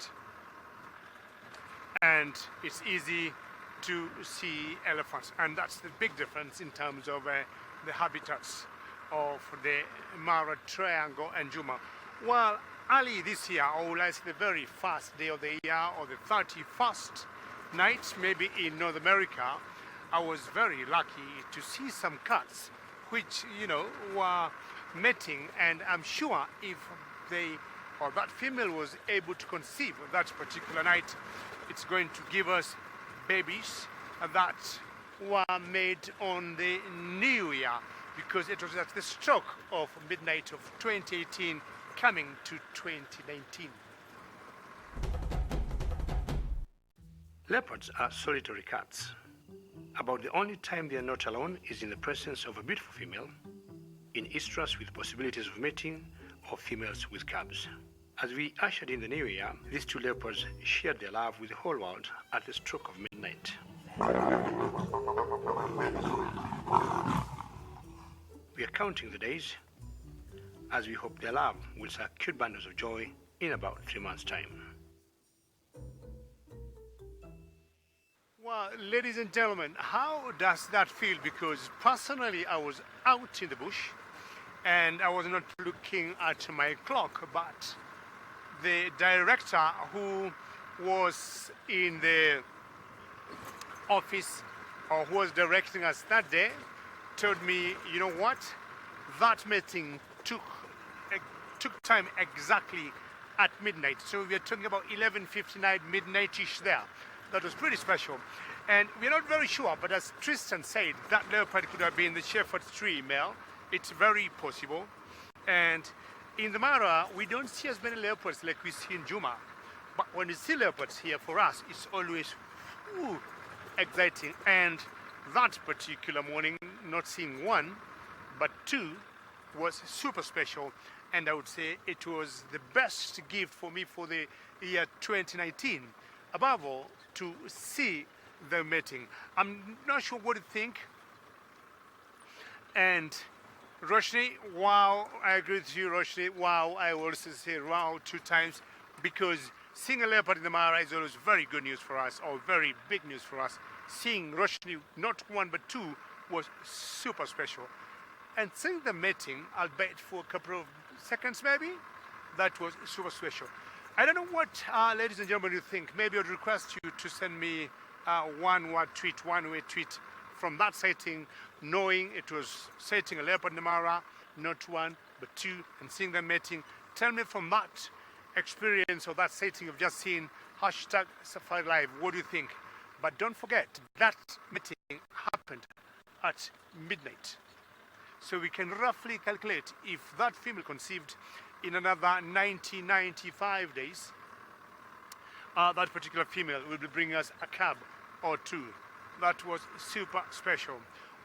it's easy to see elephants. And that's the big difference in terms of the habitats of the Mara Triangle and Juma. Well, early this year, or let's say the very first day of the year, or the 31st night, maybe in North America, I was very lucky to see some cats which, you know, were mating, and I'm sure if they or that female was able to conceive that particular night, it's going to give us babies that were made on the new year, because it was at the stroke of midnight of 2018 coming to 2019. Leopards are solitary cats. About the only time they are not alone is in the presence of a beautiful female, in estrus with possibilities of mating, or females with calves. As we ushered in the new year, these two leopards shared their love with the whole world at the stroke of midnight. We are counting the days as we hope their love will suck cute bundles of joy in about 3 months' time. Well, ladies and gentlemen, how does that feel? Because personally, I was out in the bush and I was not looking at my clock, but the director who was in the office or who was directing us that day told me, you know what, that meeting took time exactly at midnight. So we are talking about 11:59 midnight-ish there. That was pretty special. And we're not very sure, but as Tristan said, that leopard could have been the shepherd's tree male. It's very possible. And in the Mara, we don't see as many leopards like we see in Juma. But when we see leopards here, for us, it's always exciting. And that particular morning, not seeing one, but two, was super special. And I would say it was the best gift for me for the year 2019. Above all, to see the mating. I'm not sure what to think. And Roshni, wow, I agree with you, Roshni. Wow, I also say wow 2 times, because Seeing a leopard in the Mara is always very good news for us, or very big news for us. Seeing Roshni, not one but two, was super special. And seeing the mating, albeit for a couple of seconds maybe, that was super special. I don't know what, ladies and gentlemen, you think. Maybe I'd request you to send me one-word tweet, one-way tweet from that sighting, knowing it was sighting a leopard in the Mara, not one, but two, and seeing them mating. Tell me from that experience or that sighting you've just seen, hashtag Safari Live, what do you think? But don't forget, that mating happened at midnight. So we can roughly calculate if that female conceived in another 95 days, that particular female will be bringing us a cub or two. That was super special.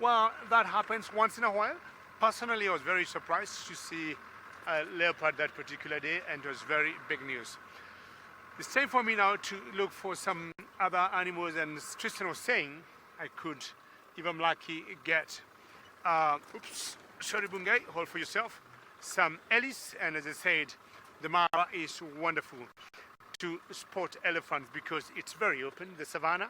Well, that happens once in a while. Personally, I was very surprised to see a leopard that particular day, and it was very big news. It's time for me now to look for some other animals, and as Tristan was saying, I could, if I'm lucky, get, sorry Bungay, hold for yourself, some ellis, and as I said, the Mara is wonderful to spot elephants because it's very open, the savannah,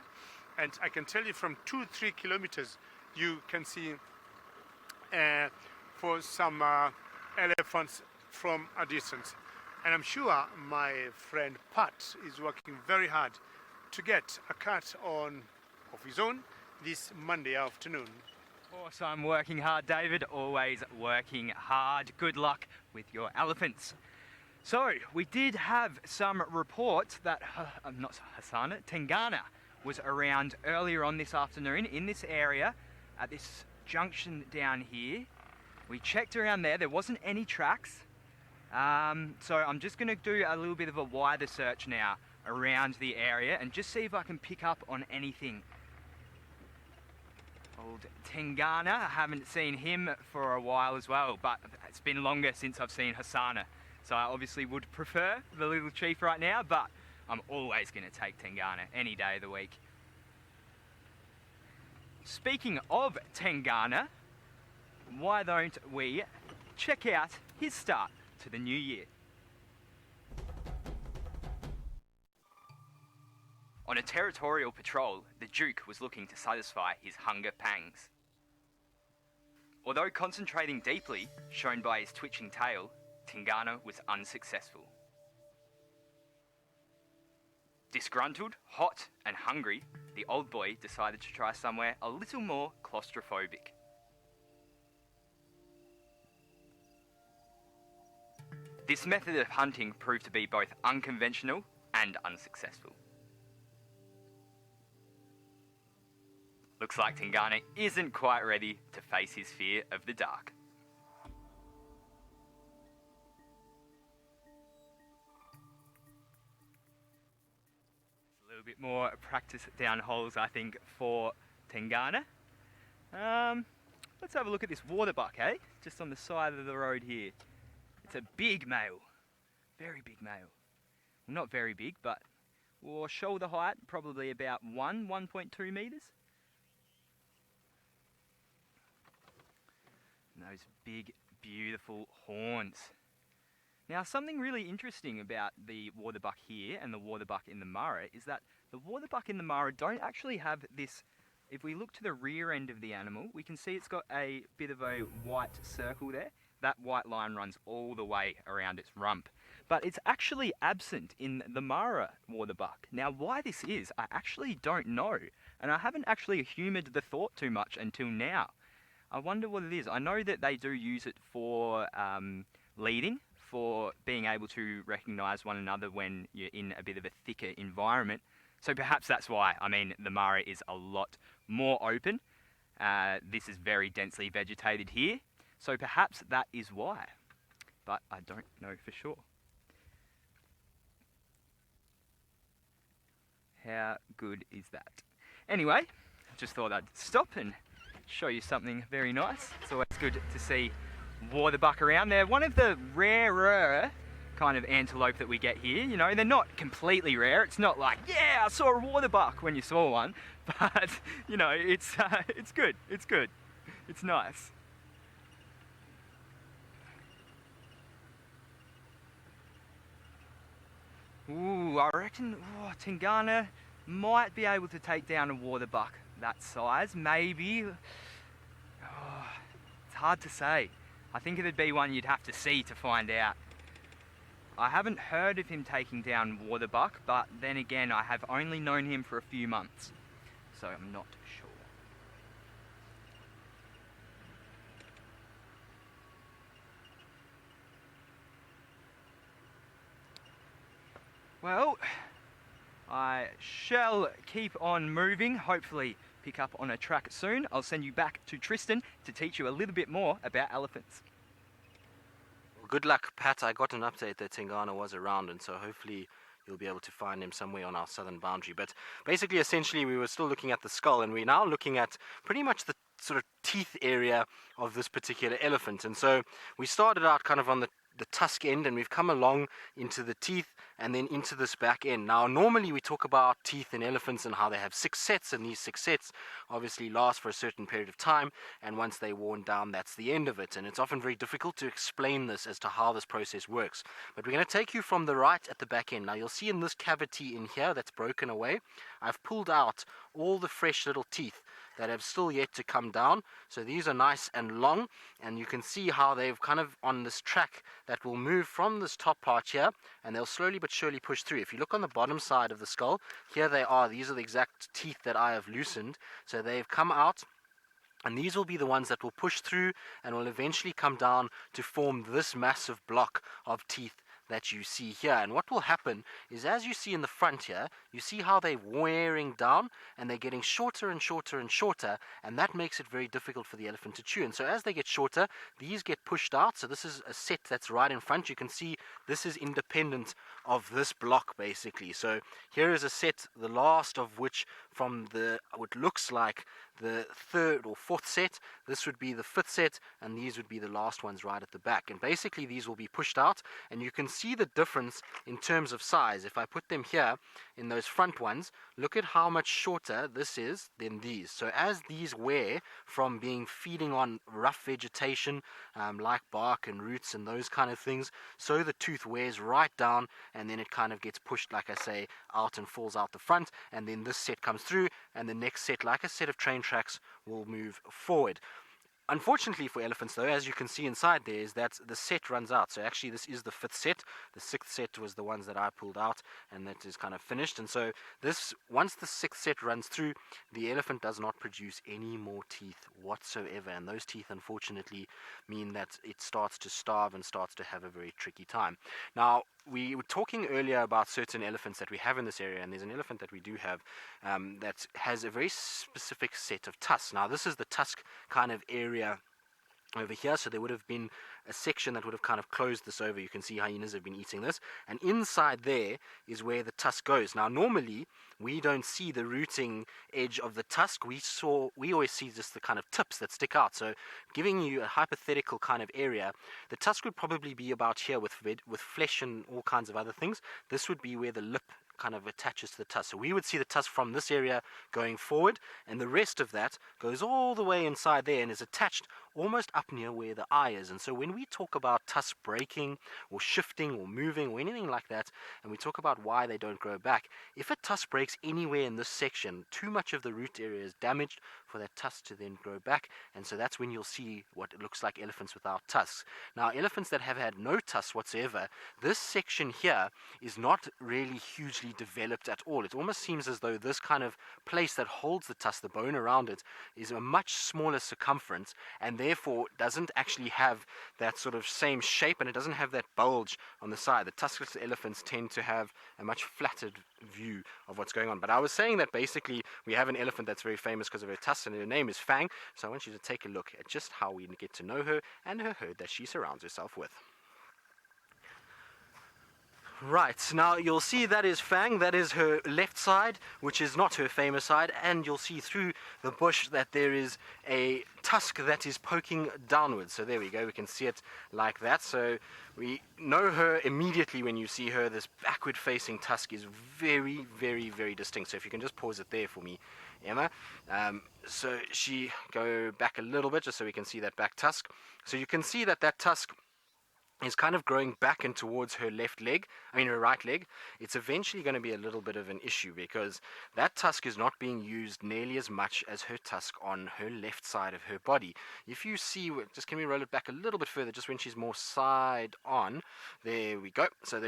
and I can tell you from 2-3 kilometers you can see for some elephants from a distance. And I'm sure my friend Pat is working very hard to get a cut on of his own this Monday afternoon.
Of course, I'm working hard, David. Always working hard. Good luck with your elephants. So, we did have some reports that, not Husana, Tingana was around earlier on this afternoon in this area at this junction down here. We checked around there. There wasn't any tracks. So I'm just going to do a little bit of a wider search now around the area and just see if I can pick up on anything. Old Tingana, I haven't seen him for a while as well, but it's been longer since I've seen Husana. So I obviously would prefer the little chief right now, but I'm always going to take Tingana any day of the week. Speaking of Tingana, why don't we check out his start to the new year? On a territorial patrol, the Duke was looking to satisfy his hunger pangs. Although concentrating deeply, shown by his twitching tail, Tingana was unsuccessful. Disgruntled, hot and hungry, the old boy decided to try somewhere a little more claustrophobic. This method of hunting proved to be both unconventional and unsuccessful. Looks like Tingana isn't quite ready to face his fear of the dark. A little bit more practice down holes, I think, for Tingana. Let's have a look at this Waterbuck, eh? Just on the side of the road here. It's a big male, very big male. Well, not very big, but shoulder height, probably about 1.2 metres. And those big, beautiful horns. Now, something really interesting about the Waterbuck here and the Waterbuck in the Mara is that the Waterbuck in the Mara don't actually have this. If we look to the rear end of the animal, we can see it's got a bit of a white circle there. That white line runs all the way around its rump. But it's actually absent in the Mara Waterbuck. Now, why this is, I actually don't know. And I haven't actually humoured the thought too much until now. I wonder what it is. I know that they do use it for leading, for being able to recognise one another when you're in a bit of a thicker environment. So perhaps that's why. I mean, the Mara is a lot more open. This is very densely vegetated here. So perhaps that is why. But I don't know for sure. How good is that? Anyway, I just thought I'd stop and show you something very nice. It's always good to see Waterbuck around. They're one of the rarer kind of antelope that we get here. You know, they're not completely rare. It's not like, yeah, I saw a Waterbuck when you saw one. But, you know, it's good. It's good. It's nice. Ooh, I reckon Tingana might be able to take down a Waterbuck that size, maybe. It's hard to say. I think it'd be one you'd have to see to find out. I haven't heard of him taking down Waterbuck, but then again, I have only known him for a few months, so I'm not sure. Well, I shall keep on moving, hopefully pick up on a track soon. I'll send you back to Tristan to teach you a little bit more about elephants.
Well, good luck, Pat. I got an update that Tingana was around, and so hopefully you'll be able to find him somewhere on our southern boundary. But basically, essentially, we were still looking at the skull, and we're now looking at pretty much the sort of teeth area of this particular elephant. And so we started out kind of on the tusk end, and we've come along into the teeth and then into this back end. Now normally we talk about teeth in elephants and how they have 6 sets, and these 6 sets obviously last for a certain period of time, and once they're worn down, that's the end of it. And it's often very difficult to explain this as to how this process works, but we're going to take you from the right at the back end. Now you'll see in this cavity in here that's broken away, I've pulled out all the fresh little teeth that have still yet to come down. So these are nice and long, and you can see how they've kind of on this track that will move from this top part here, and they'll slowly but surely push through. If you look on the bottom side of the skull, here they are. These are the exact teeth that I have loosened. So they've come out, and these will be the ones that will push through and will eventually come down to form this massive block of teeth that you see here. And what will happen is, as you see in the front here, you see how they're wearing down and they're getting shorter and shorter and shorter, and that makes it very difficult for the elephant to chew. And so as they get shorter, these get pushed out. So this is a set that's right in front. You can see this is independent of this block basically. So here is a set, the last of which from the what looks like the 3rd or 4th set. This would be the 5th set, and these would be the last ones right at the back. And basically these will be pushed out, and you can see the difference in terms of size. If I put them here in those front ones, look at how much shorter this is than these. So as these wear from feeding on rough vegetation like bark and roots and those kind of things, so the tooth wears right down, and then it kind of gets pushed, like I say, out and falls out the front, and then this set comes through, and the next set, like a set of train tracks, will move forward. Unfortunately for elephants, though, as you can see inside there, is that the set runs out. So actually this is the 5th set. The 6th set was the ones that I pulled out, and that is kind of finished. And so this, once the 6th set runs through, the elephant does not produce any more teeth whatsoever. And those teeth, unfortunately, mean that it starts to starve and starts to have a very tricky time. Now, we were talking earlier about certain elephants that we have in this area, and there's an elephant that we do have that has a very specific set of tusks. Now, this is the tusk kind of area over here, so there would have been a section that would have kind of closed this over. You can see hyenas have been eating this, and inside there is where the tusk goes. Now normally we don't see the rooting edge of the tusk. We always see just the kind of tips that stick out. So giving you a hypothetical kind of area, the tusk would probably be about here with flesh and all kinds of other things. This would be where the lip kind of attaches to the tusk. So we would see the tusk from this area going forward, and the rest of that goes all the way inside there and is attached almost up near where the eye is. And so when we talk about tusk breaking or shifting or moving or anything like that, and we talk about why they don't grow back, if a tusk breaks anywhere in this section, too much of the root area is damaged for that tusk to then grow back, and so that's when you'll see what it looks like elephants without tusks. Now elephants that have had no tusks whatsoever, this section here is not really hugely developed at all. It almost seems as though this kind of place that holds the tusk, the bone around it, is a much smaller circumference, and therefore doesn't actually have that sort of same shape, and it doesn't have that bulge on the side. The tuskless elephants tend to have a much flattered view of what's going on. But I was saying that basically we have an elephant that's very famous because of her tusks, and her name is Fang. So I want you to take a look at just how we get to know her and her herd that she surrounds herself with. Right, now you'll see that is Fang, that is her left side, which is not her famous side, and you'll see through the bush that there is a tusk that is poking downwards. So there we go, we can see it like that. So we know her immediately when you see her. This backward facing tusk is very, very, very distinct. So if you can just pause it there for me, Emma. So she go back a little bit just so we can see that back tusk. So you can see that that tusk is kind of growing back and towards her her right leg, it's eventually going to be a little bit of an issue because that tusk is not being used nearly as much as her tusk on her left side of her body. If you see, just can we roll it back a little bit further, just when she's more side on, there we go. So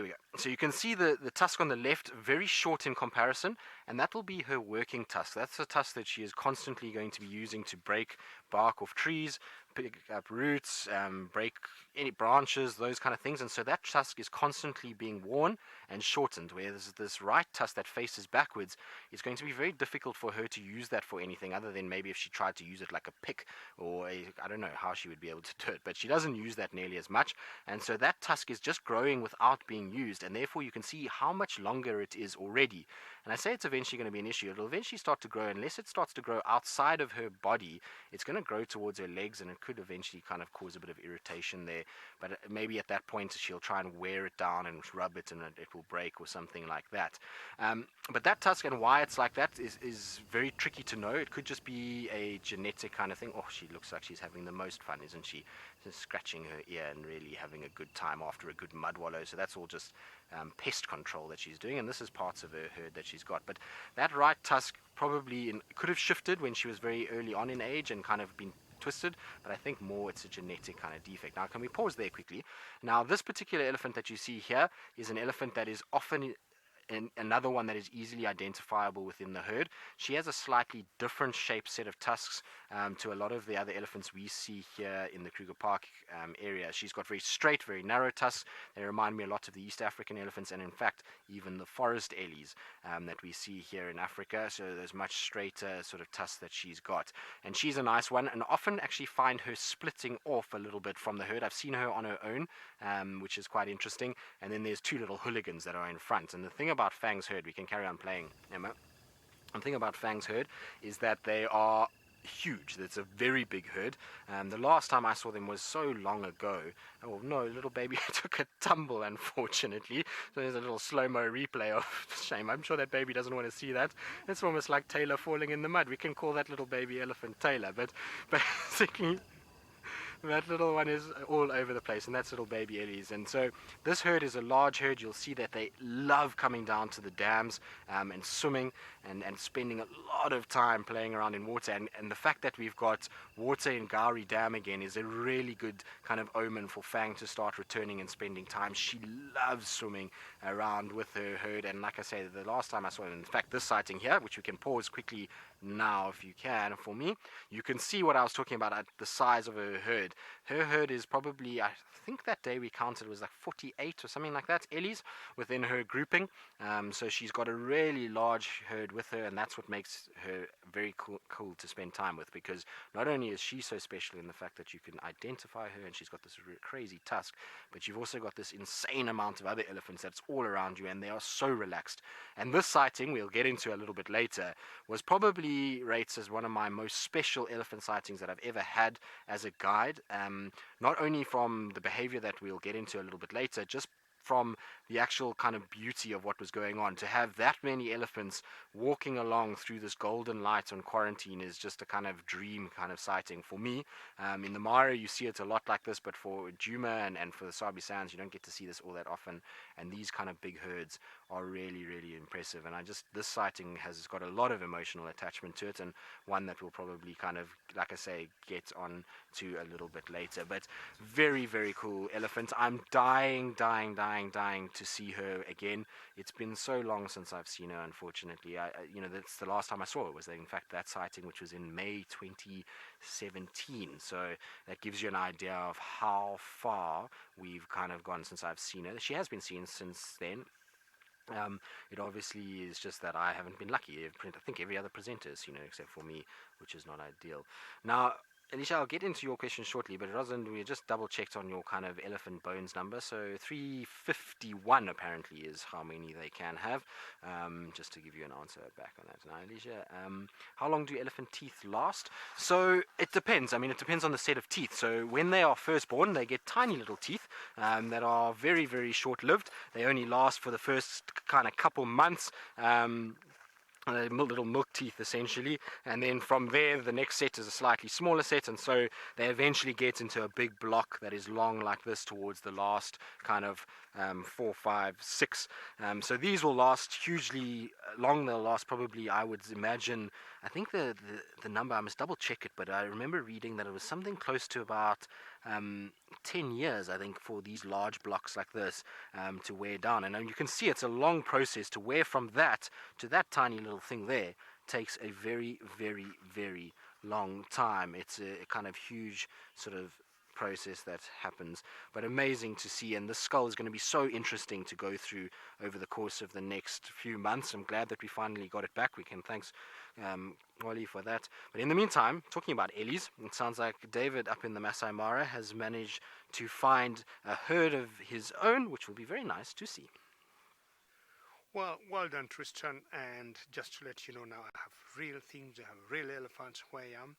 you can see the tusk on the left, very short in comparison, and that will be her working tusk. That's the tusk that she is constantly going to be using to break bark off trees, pick up roots, break any branches, those kind of things. And so that tusk is constantly being worn and shortened, whereas this right tusk that faces backwards is going to be very difficult for her to use that for anything other than maybe if she tried to use it like a pick or I don't know how she would be able to do it, but she doesn't use that nearly as much. And so that tusk is just growing without being used, and therefore you can see how much longer it is already. And I say it's eventually going to be an issue. It'll eventually start to grow. Unless it starts to grow outside of her body, it's going to grow towards her legs, and it could eventually kind of cause a bit of irritation there. But maybe at that point she'll try and wear it down and rub it, and it will break or something like that. But that tusk and why it's like that is very tricky to know. It could just be a genetic kind of thing. Oh, she looks like she's having the most fun, isn't she? Just scratching her ear and really having a good time after a good mud wallow. So that's all just pest control that she's doing, and this is parts of her herd that she's got. But that right tusk probably could have shifted when she was very early on in age and kind of been twisted, but I think more it's a genetic kind of defect. Now, can we pause there quickly? Now, this particular elephant that you see here is an elephant that is often another one that is easily identifiable within the herd. She has a slightly different shaped set of tusks to a lot of the other elephants we see here in the Kruger Park area. She's got very straight, very narrow tusks. They remind me a lot of the East African elephants, and in fact even the forest ellies that we see here in Africa. So there's much straighter sort of tusks that she's got, and she's a nice one, and often actually find her splitting off a little bit from the herd. I've seen her on her own, which is quite interesting, and then there's two little hooligans that are in front. And the thing about Fang's herd, we can carry on playing, Emma. The thing about Fang's herd is that they are huge. It's a very big herd. The last time I saw them was so long ago. Oh no, little baby took a tumble, unfortunately. So there's a little slow-mo replay of shame. I'm sure that baby doesn't want to see that. It's almost like Taylor falling in the mud. We can call that little baby elephant Taylor, but basically that little one is all over the place, and that's little baby Ellies. And so this herd is a large herd. You'll see that they love coming down to the dams and swimming and spending a lot of time playing around in water. And the fact that we've got water in Gowrie Dam again is a really good kind of omen for Fang to start returning and spending time. She loves swimming around with her herd, and like I say, the last time I saw it, in fact this sighting here, which we can pause quickly now if you can for me, you can see what I was talking about at the size of her herd. Her herd is probably, I think that day we counted was like 48 or something like that, Ellies within her grouping. So she's got a really large herd with her, and that's what makes her very cool to spend time with, because not only is she so special in the fact that you can identify her and she's got this crazy tusk, but you've also got this insane amount of other elephants that's all around you, and they are so relaxed. And this sighting, we'll get into a little bit later, was probably rates as one of my most special elephant sightings that I've ever had as a guide. Not only from the behavior that we'll get into a little bit later, just from the actual kind of beauty of what was going on. To have that many elephants walking along through this golden light on quarantine is just a kind of dream kind of sighting for me. In the Mara you see it a lot like this, but for Juma and for the Sabi Sands you don't get to see this all that often, and these kind of big herds are really, really impressive. And this sighting has got a lot of emotional attachment to it, and one that we'll probably kind of, like I say, get on to a little bit later. But very, very cool elephant. I'm dying to see her again. It's been so long since I've seen her, unfortunately. That's the last time I saw her was in fact that sighting, which was in May 2017. So that gives you an idea of how far we've kind of gone since I've seen her. She has been seen since then. It obviously is just that I haven't been lucky. I think every other presenter has seen her except for me, which is not ideal. Now, Alicia, I'll get into your question shortly, but Rosalind, we just double-checked on your kind of elephant bones number. So 351 apparently is how many they can have, just to give you an answer back on that. Now, Alicia, how long do elephant teeth last? So it depends. I mean, it depends on the set of teeth. So when they are first born, they get tiny little teeth that are very, very short-lived. They only last for the first kind of couple months. little milk teeth essentially, and then from there the next set is a slightly smaller set, and so they eventually get into a big block that is long like this towards the last kind of 4, 5, 6. So these will last hugely long. They'll last probably, I would imagine, I think the number, I must double check it, but I remember reading that it was something close to about 10 years, I think, for these large blocks like this to wear down. And you can see it's a long process to wear from that to that tiny little thing there. Takes a very, very, very long time. It's a kind of huge sort of process that happens, but amazing to see. And the skull is going to be so interesting to go through over the course of the next few months. I'm glad that we finally got it back. We can thanks Wally for that. But in the meantime, talking about ellies, it sounds like David up in the Maasai Mara has managed to find a herd of his own, which will be very nice to see.
Well done, Tristan. And just to let you know, now I have real things. I have real elephants where I am.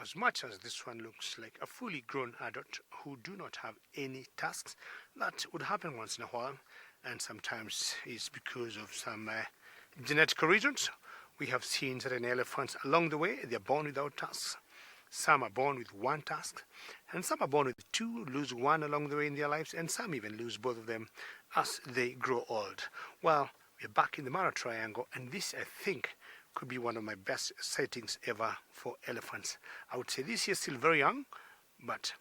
As much as this one looks like a fully grown adult who do not have any tusks, that would happen once in a while, and sometimes it's because of some genetic reasons. We have seen certain elephants along the way, they're born without tusks. Some are born with one tusk, and some are born with two, lose one along the way in their lives, and some even lose both of them as they grow old. Well, we're back in the Mara Triangle, and this, I think, could be one of my best sightings ever for elephants. I would say this year still very young, but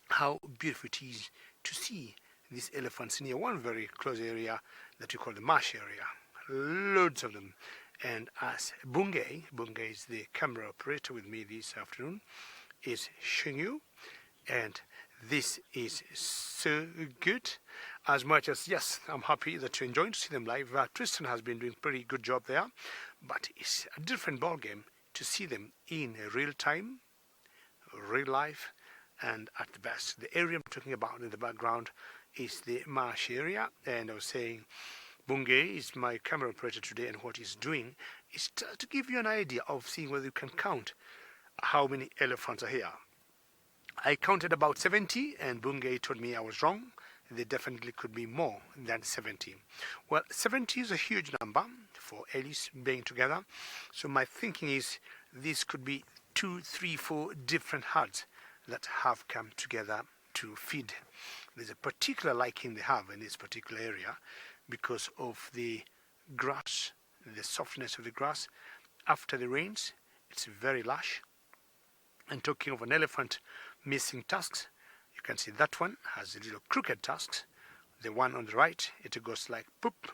how beautiful it is to see these elephants near one very close area that we call the marsh area. Loads of them. And as Bungay is the camera operator with me this afternoon, is showing you, and this is so good. As much as, yes, I'm happy that you're enjoying to see them live. Tristan has been doing a pretty good job there, but it's a different ball game to see them in real time, real life, and at the best. The area I'm talking about in the background is the marsh area, and I was saying Bungay is my camera operator today, and what he's doing is to give you an idea of seeing whether you can count how many elephants are here. I counted about 70, and Bungay told me I was wrong. There definitely could be more than 70. Well, 70 is a huge number for ellies being together. So my thinking is this could be 2, 3, 4 different herds that have come together to feed. There's a particular liking they have in this particular area because of the grass, the softness of the grass. After the rains, it's very lush. And talking of an elephant missing tusks, you can see that one has little crooked tusks. The one on the right, it goes like poop,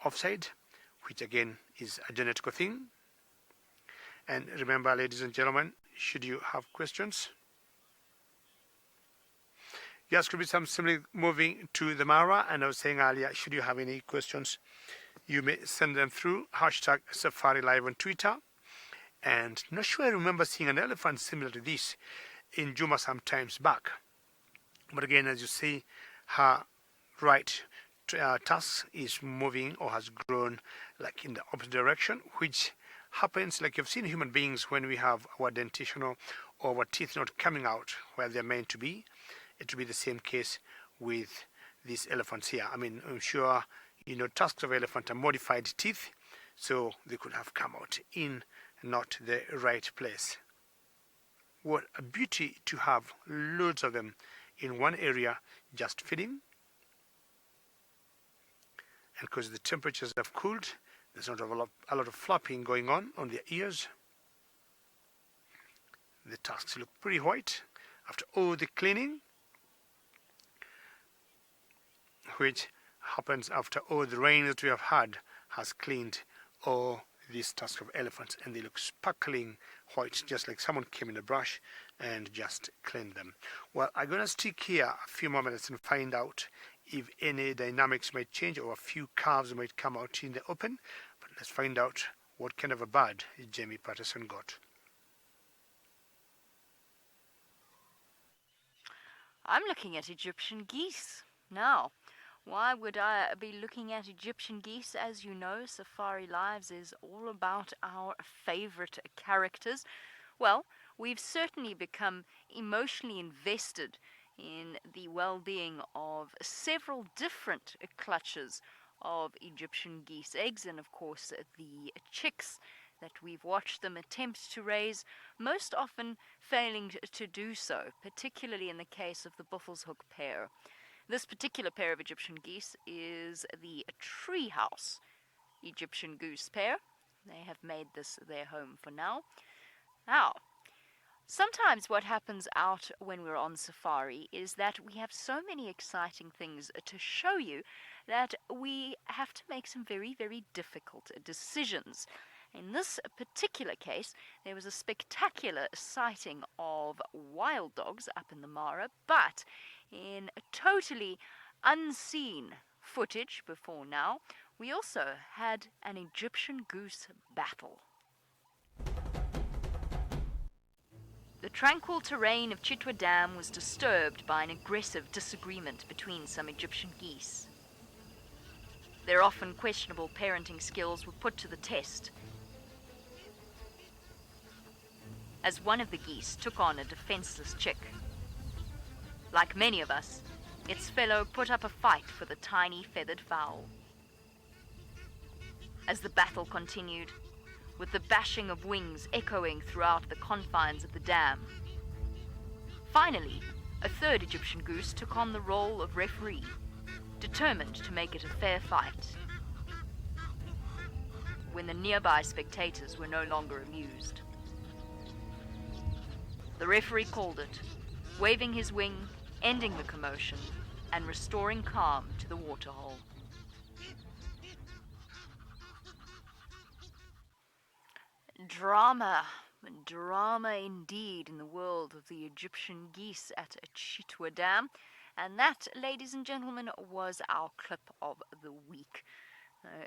offside, which again is a genetic thing. And remember, ladies and gentlemen, should you have questions, yes, could be somebody moving to the Mara, and I was saying earlier, should you have any questions, you may send them through #Safari Live on Twitter. And not sure I remember seeing an elephant similar to this in Juma some times back. But again, as you see, her right tusk is moving or has grown like in the opposite direction, which happens like you've seen human beings when we have our dentition or our teeth not coming out where they're meant to be. It will be the same case with these elephants here. I mean, I'm sure you know tusks of elephant are modified teeth, so they could have come out in not the right place. What a beauty to have loads of them in one area just feeding. And because the temperatures have cooled, there's not a lot of flapping going on their ears. The tusks look pretty white after all the cleaning, which happens after all the rain that we have had has cleaned all these tusks of elephants, and they look sparkling white, just like someone came in a brush and just cleaned them. Well, I'm going to stick here a few more minutes and find out if any dynamics might change or a few calves might come out in the open. But let's find out what kind of a bird Jamie Patterson got.
I'm looking at Egyptian geese now. Why would I be looking at Egyptian geese? As you know, Safari Lives is all about our favorite characters. Well, we've certainly become emotionally invested in the well-being of several different clutches of Egyptian geese eggs, and of course the chicks that we've watched them attempt to raise, most often failing to do so, particularly in the case of the Buffelshoek pair. This particular pair of Egyptian geese is the treehouse Egyptian goose pair. They have made this their home for now. Now, sometimes what happens out when we're on safari is that we have so many exciting things to show you that we have to make some very, very difficult decisions. In this particular case, there was a spectacular sighting of wild dogs up in the Mara, but in totally unseen footage before now, we also had an Egyptian goose battle. The tranquil terrain of Chitwa Dam was disturbed by an aggressive disagreement between some Egyptian geese. Their often questionable parenting skills were put to the test, as one of the geese took on a defenseless chick. Like many of us, its fellow put up a fight for the tiny feathered fowl. As the battle continued, with the bashing of wings echoing throughout the confines of the dam, finally, a third Egyptian goose took on the role of referee, determined to make it a fair fight. When the nearby spectators were no longer amused, the referee called it, waving his wing, ending the commotion, and restoring calm to the waterhole. Drama indeed in the world of the Egyptian geese at Chitwa Dam. And that, ladies and gentlemen, was our clip of the week.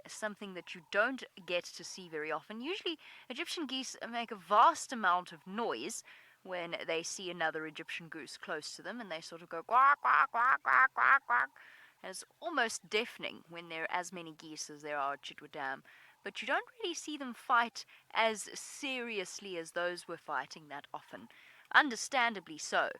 Something that you don't get to see very often. Usually, Egyptian geese make a vast amount of noise when they see another Egyptian goose close to them, and they sort of go quack, quack, quack, quack, quack, quack. And it's almost deafening when there are as many geese as there are at Chitwa Dam. But you don't really see them fight as seriously as those were fighting that often. Understandably so,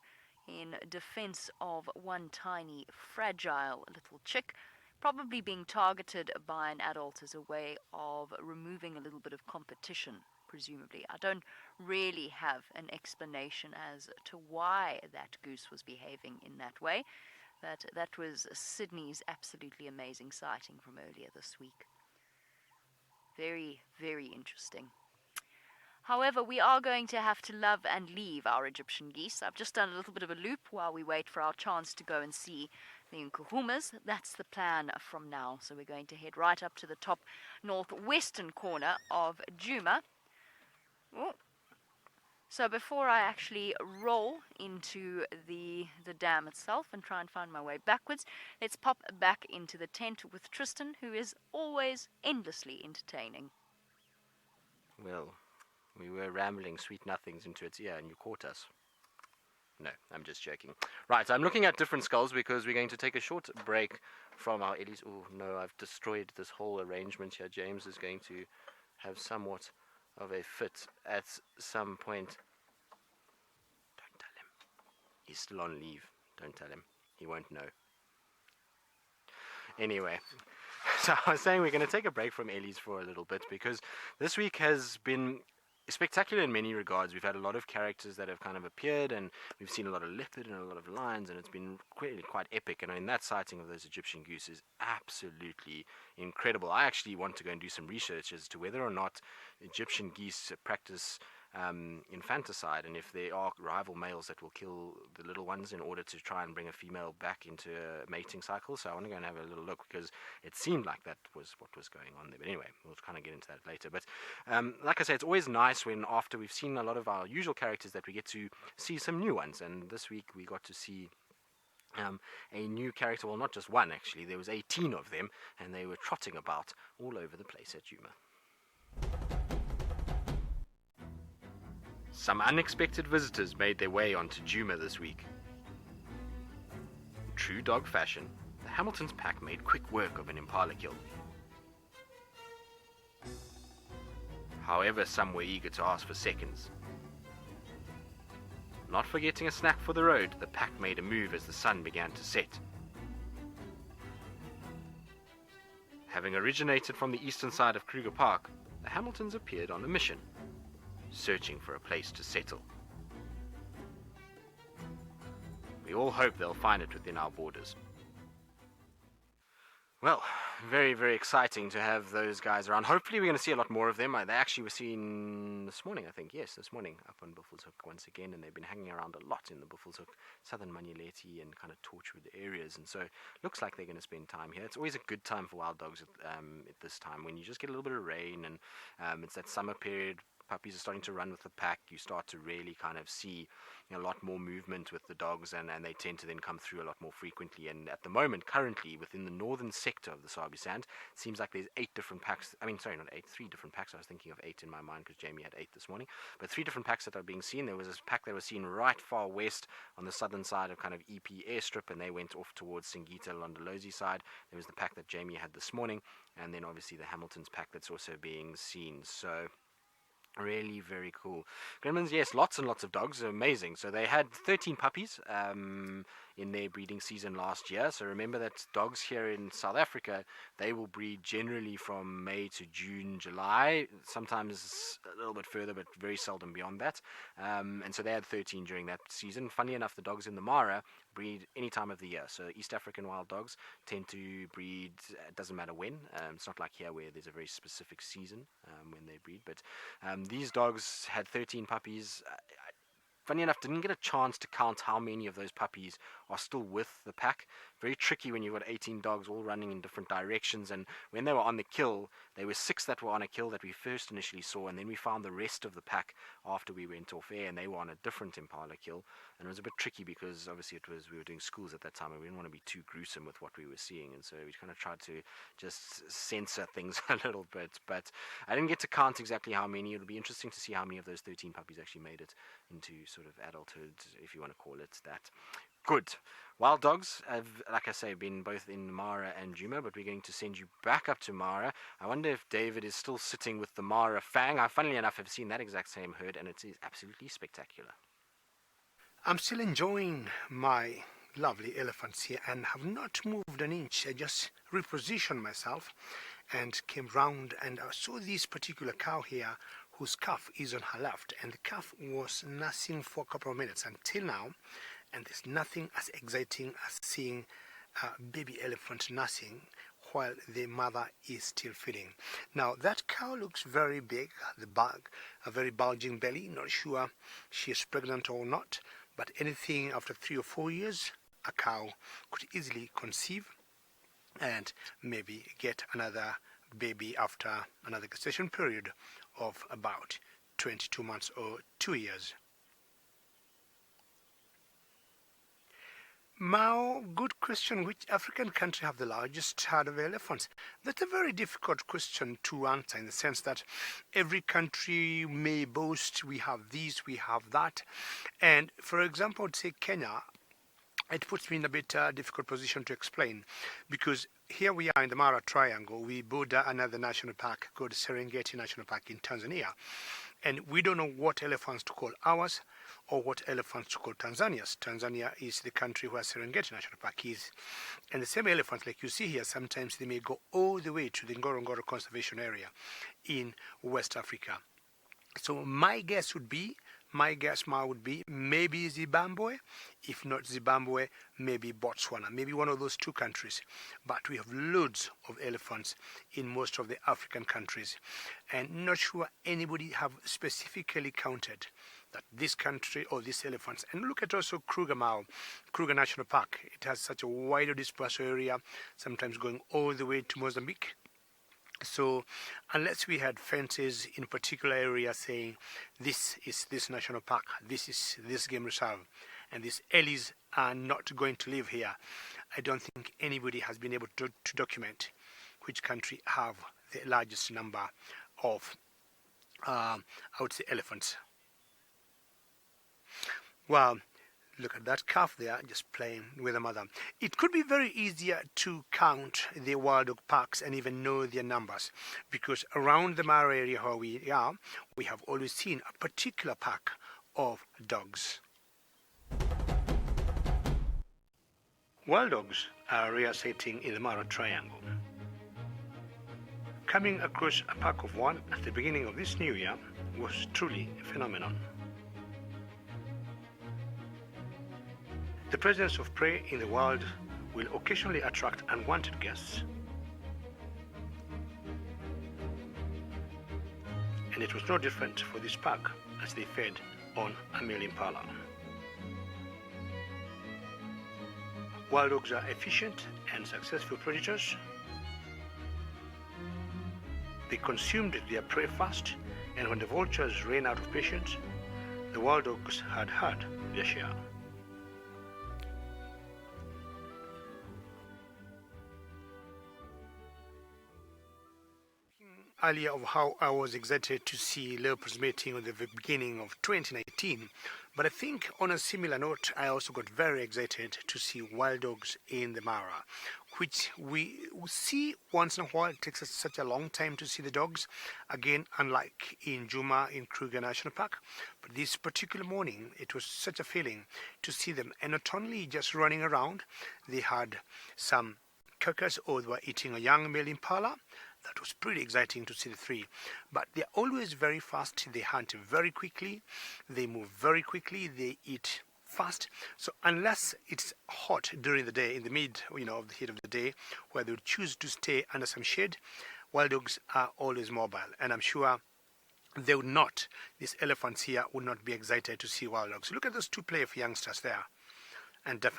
in defense of one tiny, fragile little chick, probably being targeted by an adult as a way of removing a little bit of competition, presumably. I don't really have an explanation as to why that goose was behaving in that way, but that was Sydney's absolutely amazing sighting from earlier this week. Very, very interesting. However, we are going to have to love and leave our Egyptian geese. I've just done a little bit of a loop while we wait for our chance to go and see the Nkuhumas. That's the plan from now. So we're going to head right up to the top northwestern corner of Juma. Oh. So before I actually roll into the dam itself and try and find my way backwards, let's pop back into the tent with Tristan, who is always endlessly entertaining.
Well, we were rambling sweet nothings into its ear and you caught us. No, I'm just joking. Right, I'm looking at different skulls because we're going to take a short break from our Ellies. Oh no, I've destroyed this whole arrangement here. James is going to have somewhat of a fit at some point. Don't tell him. He's still on leave. Don't tell him. He won't know. Anyway, so I was saying we're going to take a break from Ellies for a little bit because this week has been spectacular in many regards. We've had a lot of characters that have kind of appeared, and we've seen a lot of leopard and a lot of lions, and it's been quite epic. And I mean, that sighting of those Egyptian goose is absolutely incredible. I actually want to go and do some research as to whether or not Egyptian geese practice infanticide, and if there are rival males that will kill the little ones in order to try and bring a female back into a mating cycle. So I want to go and have a little look because it seemed like that was what was going on there. But anyway, we'll kind of get into that later. But like I say, it's always nice when after we've seen a lot of our usual characters that we get to see some new ones. And this week we got to see a new character. Well, not just one actually. There was 18 of them, and they were trotting about all over the place at Juma. Some unexpected visitors made their way onto Juma this week. In true dog fashion, the Hamilton's pack made quick work of an impala kill. However, some were eager to ask for seconds. Not forgetting a snack for the road, the pack made a move as the sun began to set. Having originated from the eastern side of Kruger Park, the Hamiltons appeared on a mission, searching for a place to settle. We all hope they'll find it within our borders. Well, very, very exciting to have those guys around. Hopefully we're going to see a lot more of them. They actually were seen this morning, I think. Yes, this morning up on Buffelshoek once again, and they've been hanging around a lot in the Buffelshoek, Southern Manuleti and kind of Torchwood areas, and so it looks like they're going to spend time here. It's always a good time for wild dogs at this time, when you just get a little bit of rain, and it's that summer period. Puppies are starting to run with the pack. You start to really kind of see a lot more movement with the dogs, and they tend to then come through a lot more frequently. And at the moment, currently, within the northern sector of the Sabi Sand, it seems like there's 8 different packs. I mean, sorry, not 8, 3 different packs. I was thinking of 8 in my mind because Jamie had 8 this morning. But 3 different packs that are being seen. There was this pack that was seen right far west on the southern side of kind of EP airstrip, and they went off towards Singita, Londolozi side. There was the pack that Jamie had this morning, and then obviously the Hamiltons pack that's also being seen. So really very cool. Gremlins, yes, lots and lots of dogs, amazing. So they had 13 puppies in their breeding season last year. So remember that dogs here in South Africa, they will breed generally from May to June, July, sometimes a little bit further, but very seldom beyond that. And so they had 13 during that season. Funny enough, the dogs in the Mara breed any time of the year. So East African wild dogs tend to breed, it doesn't matter when. It's not like here where there's a very specific season when they breed. But these dogs had 13 puppies. Funny enough, didn't get a chance to count how many of those puppies are still with the pack. Very tricky when you've got 18 dogs all running in different directions. And when they were on the kill, there were 6 that were on a kill that we first initially saw, and then we found the rest of the pack after we went off air, and they were on a different impala kill. And it was a bit tricky because obviously we were doing schools at that time, and we didn't want to be too gruesome with what we were seeing, and so we kind of tried to just censor things a little bit. But I didn't get to count exactly how many. It'll be interesting to see how many of those 13 puppies actually made it into sort of adulthood, if you want to call it that. Good. Wild dogs have, like I say, been both in Mara and Juma, but we're going to send you back up to Mara. I wonder if David is still sitting with the Mara Fang. I, funnily enough, have seen that exact same herd, and it is absolutely spectacular.
I'm still enjoying my lovely elephants here and have not moved an inch. I just repositioned myself and came round, and I saw this particular cow here whose calf is on her left, and the calf was nursing for a couple of minutes until now, and there's nothing as exciting as seeing a baby elephant nursing while the mother is still feeding. Now that cow looks very big, a very bulging belly. Not sure she is pregnant or not, but anything after 3 or 4 years, a cow could easily conceive and maybe get another baby after another gestation period of about 22 months or 2 years. Mao, good question. Which African country have the largest herd of elephants? That's a very difficult question to answer, in the sense that every country may boast, we have this, we have that. And for example, say Kenya, it puts me in a bit difficult position to explain, because here we are in the Mara Triangle. We border another national park called Serengeti National Park in Tanzania. And we don't know what elephants to call ours or what elephants to call Tanzania's. Tanzania is the country where Serengeti National Park is. And the same elephants, like you see here, sometimes they may go all the way to the Ngorongoro Conservation Area in West Africa. So my guess would be maybe Zimbabwe. If not Zimbabwe, maybe Botswana, maybe one of those 2 countries. But we have loads of elephants in most of the African countries, and not sure anybody have specifically counted that this country or these elephants. And look at also Kruger National Park. It has such a wide dispersal area, sometimes going all the way to Mozambique. So unless we had fences in particular area saying this is this national park, this is this game reserve, and these ellies are not going to live here, I don't think anybody has been able to document which country have the largest number of, I would say, elephants. Well, look at that calf there, just playing with the mother. It could be very easier to count the wild dog packs and even know their numbers, because around the Mara area where we are, we have always seen a particular pack of dogs. Wild dogs are rare sighting in the Mara Triangle. coming across a pack of one at the beginning of this new year was truly a phenomenon. The presence of prey in the wild will occasionally attract unwanted guests, and it was no different for this pack as they fed on a male impala. Wild dogs are efficient and successful predators. They consumed their prey fast, and when the vultures ran out of patience, the wild dogs had had their share. Earlier of how I was excited to see leopards mating at the beginning of 2019, but I think on a similar note I also got very excited to see wild dogs in the Mara, which we see once in a while. It takes us such a long time to see the dogs, again unlike in Juma in Kruger National Park, but this particular morning it was such a feeling to see them, and not only just running around, they had some carcass or they were eating a young male impala. That was pretty exciting to see the three. But they're always very fast. They hunt very quickly. They move very quickly. They eat fast. So unless it's hot during the day, in the mid, of the heat of the day, where they would choose to stay under some shade, wild dogs are always mobile. And I'm sure they would not, these elephants here would not be excited to see wild dogs. Look at those two playful youngsters there. And they're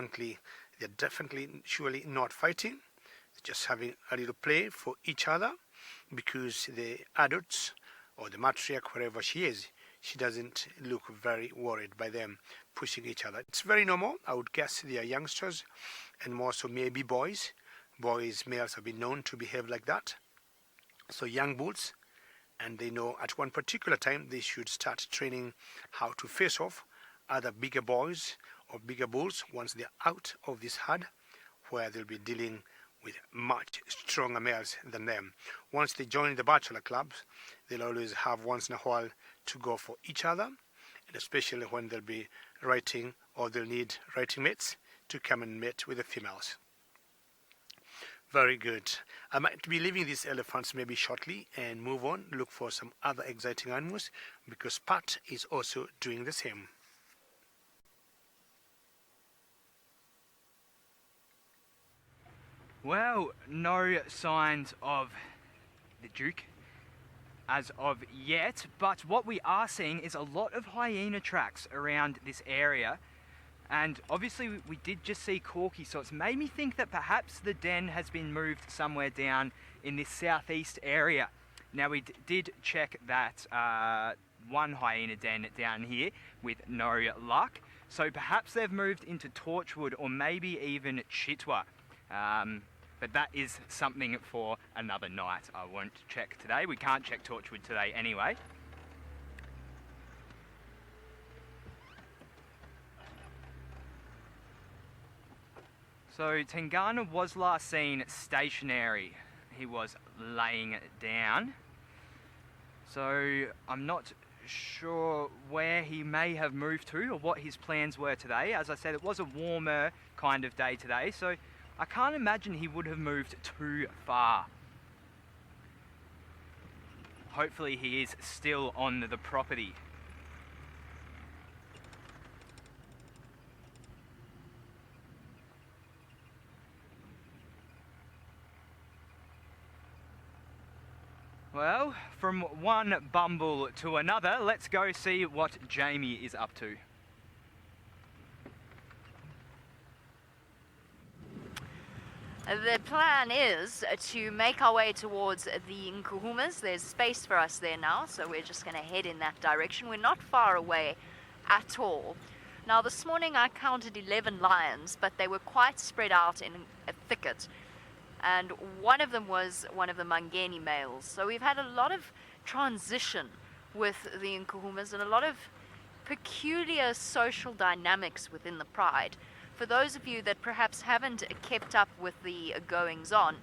surely not fighting. Just having a little play for each other, because the adults or the matriarch, wherever she is, she doesn't look very worried by them pushing each other. It's very normal. I would guess they are youngsters, and more so maybe boys. Males have been known to behave like that. So young bulls, and they know at one particular time they should start training how to face off other bigger boys or bigger bulls once they're out of this herd, where they'll be dealing with much stronger males than them. Once they join the bachelor clubs, they'll always have once in a while to go for each other, and especially when they'll be writing or they'll need writing mates to come and mate with the females. Very good. I might be leaving these elephants maybe shortly and move on, look for some other exciting animals, because Pat is also doing the same.
Well, no signs of the Duke as of yet, but what we are seeing is a lot of hyena tracks around this area, and obviously we did just see Corky, so it's made me think that perhaps the den has been moved somewhere down in this southeast area. Now we did check that one hyena den down here with no luck, so perhaps they've moved into Torchwood or maybe even Chitwa. But that is something for another night. I won't check today. We can't check Torchwood today anyway. So Tingana was last seen stationary. He was laying down. So I'm not sure where he may have moved to or what his plans were today. As I said, it was a warmer kind of day today, so I can't imagine he would have moved too far. Hopefully he is still on the property. Well, from one bumble to another, let's go see what Jamie is up to.
The plan is to make our way towards the Nkuhumas. There's space for us there now, so we're just going to head in that direction. We're not far away at all. Now, this morning I counted 11 lions, but they were quite spread out in a thicket. And one of them was one of the Mangeni males. So we've had a lot of transition with the Nkuhumas and a lot of peculiar social dynamics within the pride. For those of you that perhaps haven't kept up with the goings-on,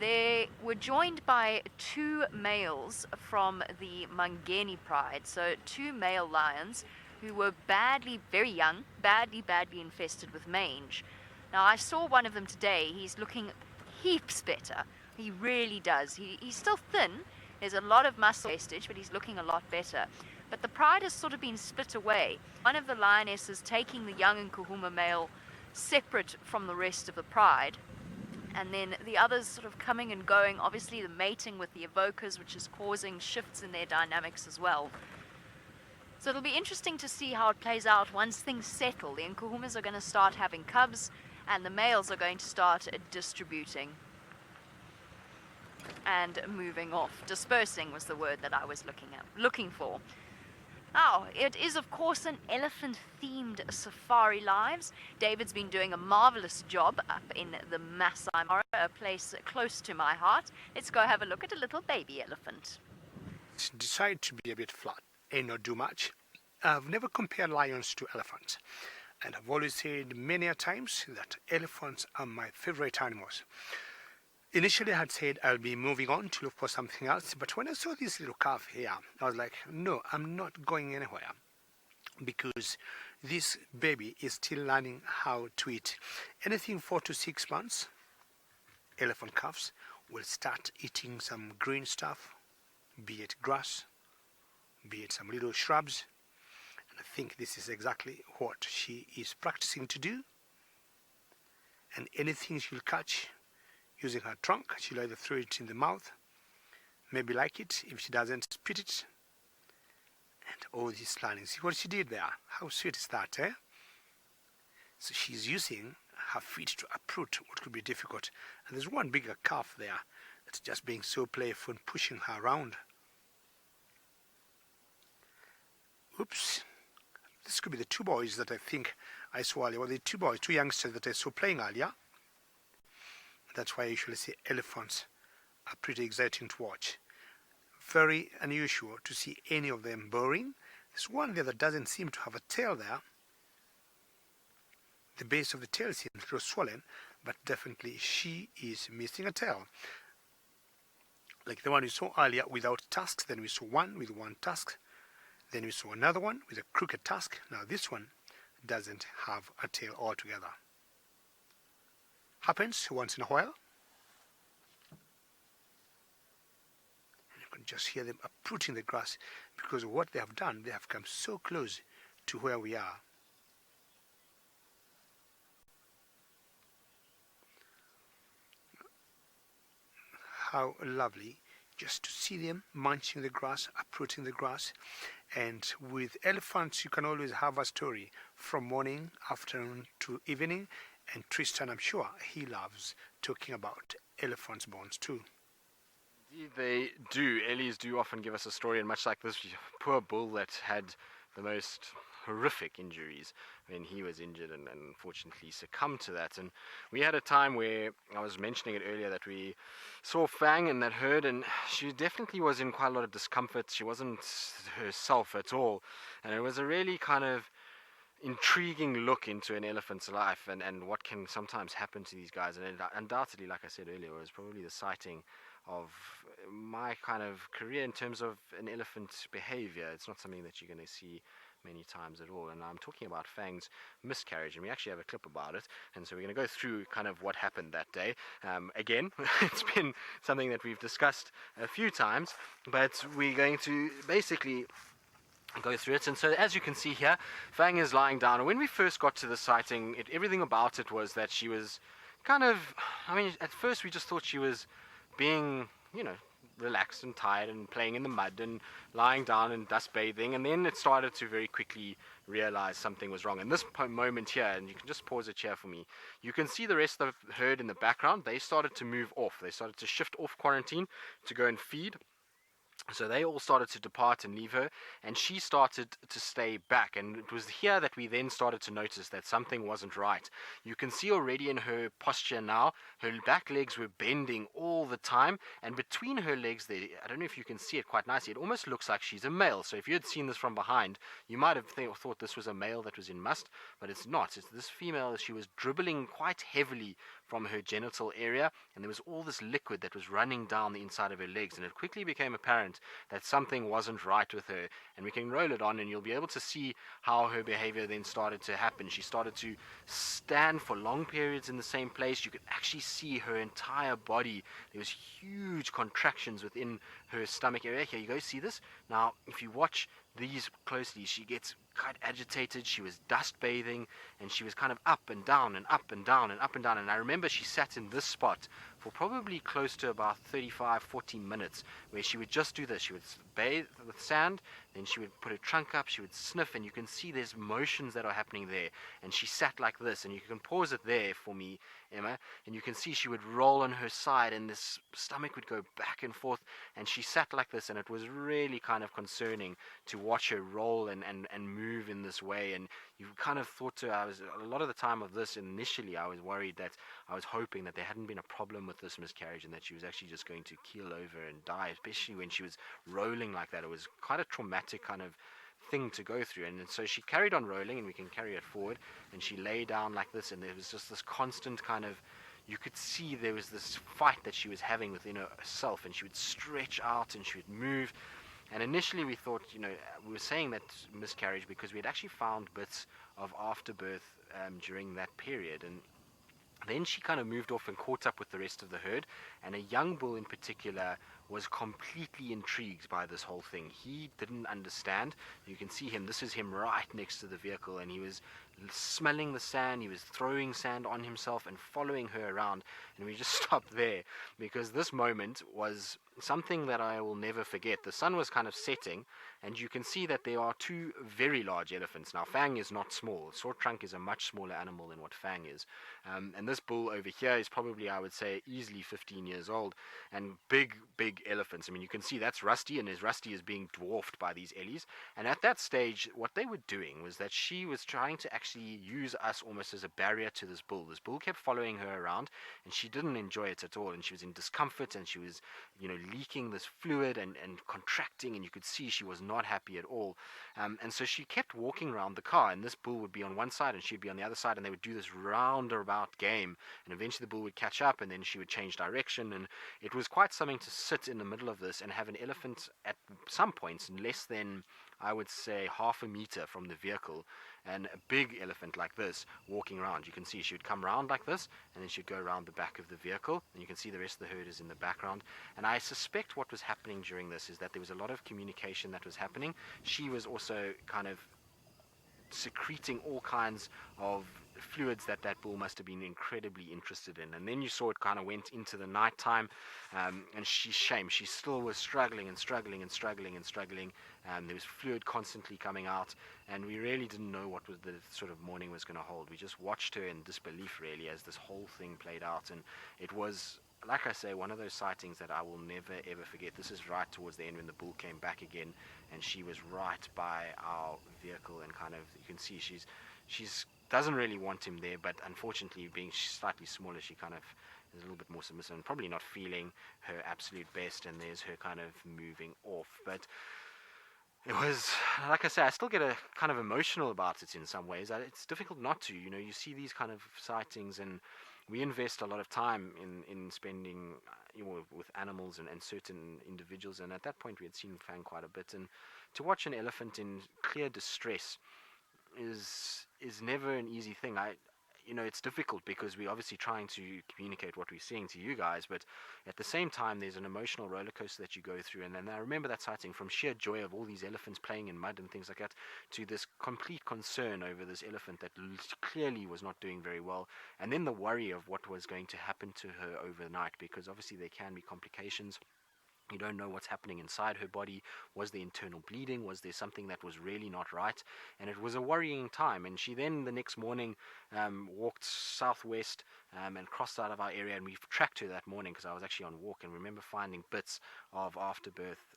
they were joined by two males from the Mangeni pride, so two male lions who were very young, badly infested with mange. Now, I saw one of them today. He's looking heaps better. He really does. He's still thin. There's a lot of muscle wastage, but he's looking a lot better. But the pride has sort of been split away. One of the lionesses taking the young Nkuhuma male separate from the rest of the pride, and then the others sort of coming and going. Obviously the mating with the evokers, which is causing shifts in their dynamics as well. So it'll be interesting to see how it plays out once things settle. The Nkuhumas are going to start having cubs, and the males are going to start distributing and moving off. Dispersing was the word that I was looking for. Now, it is of course an elephant-themed safari lives. David's been doing a marvelous job up in the Maasai Mara, a place close to my heart. Let's go have a look at a little baby elephant.
Decide to be a bit flat and not do much. I've never compared lions to elephants, and I've always said many a times that elephants are my favorite animals. Initially I had said I'll be moving on to look for something else, but when I saw this little calf here, I was like, no, I'm not going anywhere, because this baby is still learning how to eat. Anything 4 to 6 months, elephant calves will start eating some green stuff, be it grass, be it some little shrubs. And I think this is exactly what she is practicing to do. And anything she'll catch using her trunk, she'll either throw it in the mouth, maybe like it. If she doesn't, spit it. And all this learning. See what she did there? How sweet is that, eh? So she's using her feet to uproot what could be difficult. And there's one bigger calf there that's just being so playful and pushing her around. Oops. This could be the two boys that I think I saw earlier. Well, the two youngsters that I saw playing earlier. That's why I usually say elephants are pretty exciting to watch. Very unusual to see any of them burrowing. There's one there that doesn't seem to have a tail there. The base of the tail seems a little swollen, but definitely she is missing a tail. Like the one we saw earlier without tusks, then we saw one with one tusk, then we saw another one with a crooked tusk. Now this one doesn't have a tail altogether. Happens once in a while. And you can just hear them uprooting the grass, because of what they have done. They have come so close to where we are. How lovely just to see them munching the grass, uprooting the grass. And with elephants you can always have a story from morning, afternoon to evening. And Tristan, I'm sure he loves talking about elephants' bones too.
Indeed they do. Ellies do often give us a story, and much like this poor bull that had the most horrific injuries when he was injured and unfortunately succumbed to that. And we had a time where, I was mentioning it earlier, that we saw Fang in that herd, and she definitely was in quite a lot of discomfort. She wasn't herself at all, and it was a really kind of intriguing look into an elephant's life and what can sometimes happen to these guys. And undoubtedly, like I said earlier, it was probably the sighting of my kind of career in terms of an elephant behavior. It's not something that you're going to see many times at all. And I'm talking about Fang's miscarriage, and we actually have a clip about it, and so we're going to go through kind of what happened that day. Again, it's been something that we've discussed a few times, but we're going to basically go through it. And so as you can see here, Fang is lying down, and when we first got to the sighting, everything about it was that she was kind of, I mean, at first we just thought she was being, you know, relaxed and tired and playing in the mud and lying down and dust bathing, and then it started to very quickly realize something was wrong. And this moment here, and you can just pause it here for me, you can see the rest of the herd in the background. They started to move off. They started to shift off quarantine to go and feed. So they all started to depart and leave her, and she started to stay back. And it was here that we then started to notice that something wasn't right. You can see already in her posture now, her back legs were bending all the time, and between her legs there, I don't know if you can see it quite nicely, it almost looks like she's a male. So if you had seen this from behind, you might have thought this was a male that was in must, but it's not. It's this female. She was dribbling quite heavily from her genital area, and there was all this liquid that was running down the inside of her legs, and it quickly became apparent moment that something wasn't right with her. And we can roll it on and you'll be able to see how her behavior then started to happen. She started to stand for long periods in the same place. You could actually see her entire body. There was huge contractions within her stomach area. Here you go, see this? Now, if you watch these closely, she gets quite agitated. She was dust bathing and she was kind of up and down and up and down and up and down. And I remember she sat in this spot for probably close to about 35-40 minutes, where she would just do this. She would bathe with sand, then she would put her trunk up, she would sniff, and you can see there's motions that are happening there. And she sat like this, and you can pause it there for me, Emma, and you can see she would roll on her side and this stomach would go back and forth, and she sat like this, and it was really kind of concerning to watch her roll and move in this way. And you kind of thought to, a lot of the time of this, initially I was worried that, I was hoping that there hadn't been a problem with this miscarriage and that she was actually just going to keel over and die, especially when she was rolling like that. It was quite a traumatic kind of thing to go through. And so she carried on rolling, and we can carry it forward, and she lay down like this, and there was just this constant kind of, you could see there was this fight that she was having within herself, and she would stretch out and she would move. And initially we thought, we were saying that miscarriage because we had actually found bits of afterbirth during that period. And then she kind of moved off and caught up with the rest of the herd, and a young bull in particular was completely intrigued by this whole thing. He didn't understand. You can see him, this is him right next to the vehicle, and he was smelling the sand, he was throwing sand on himself and following her around. And we just stopped there because this moment was something that I will never forget. The sun was kind of setting, and you can see that there are two very large elephants. Now, Fang is not small. Short Trunk is a much smaller animal than what Fang is. And this bull over here is probably, I would say, easily 15 years old, and big elephants. I mean, you can see that's Rusty, and his Rusty is being dwarfed by these ellies. And at that stage, what they were doing was that she was trying to actually use us almost as a barrier to this bull. This bull kept following her around, and she didn't enjoy it at all, and she was in discomfort, and she was, leaking this fluid and contracting, and you could see she was not happy at all. And so she kept walking around the car, and this bull would be on one side and she'd be on the other side, and they would do this roundabout game, and eventually the bull would catch up, and then she would change direction. And it was quite something to sit in the middle of this and have an elephant at some points less than, I would say, half a meter from the vehicle, and a big elephant like this walking around. You can see she would come around like this, and then she'd go around the back of the vehicle, and you can see the rest of the herd is in the background. And I suspect what was happening during this is that there was a lot of communication that was happening. She was also kind of secreting all kinds of fluids that bull must have been incredibly interested in. And then you saw it kind of went into the night time, and she still was struggling. There was fluid constantly coming out, and we really didn't know what was the sort of morning was going to hold. We just watched her in disbelief really as this whole thing played out. And it was, like I say, one of those sightings that I will never ever forget. This is right towards the end when the bull came back again, and she was right by our vehicle, and kind of, you can see she's doesn't really want him there, but unfortunately, being slightly smaller, she kind of is a little bit more submissive and probably not feeling her absolute best, and there's her kind of moving off. But it was, like I say, I still get a kind of emotional about it in some ways. It's difficult not to. You see these kind of sightings, and we invest a lot of time in spending with animals and certain individuals, and at that point we had seen Fang quite a bit, and to watch an elephant in clear distress is never an easy thing. It's difficult because we're obviously trying to communicate what we're seeing to you guys, but at the same time there's an emotional roller coaster that you go through. And then I remember that sighting, from sheer joy of all these elephants playing in mud and things like that, to this complete concern over this elephant that clearly was not doing very well, and then the worry of what was going to happen to her overnight, because obviously there can be complications. You don't know what's happening inside her body. Was there internal bleeding? Was there something that was really not right? And it was a worrying time. And she then, the next morning, walked southwest and crossed out of our area. And we tracked her that morning because I was actually on walk, and remember finding bits of afterbirth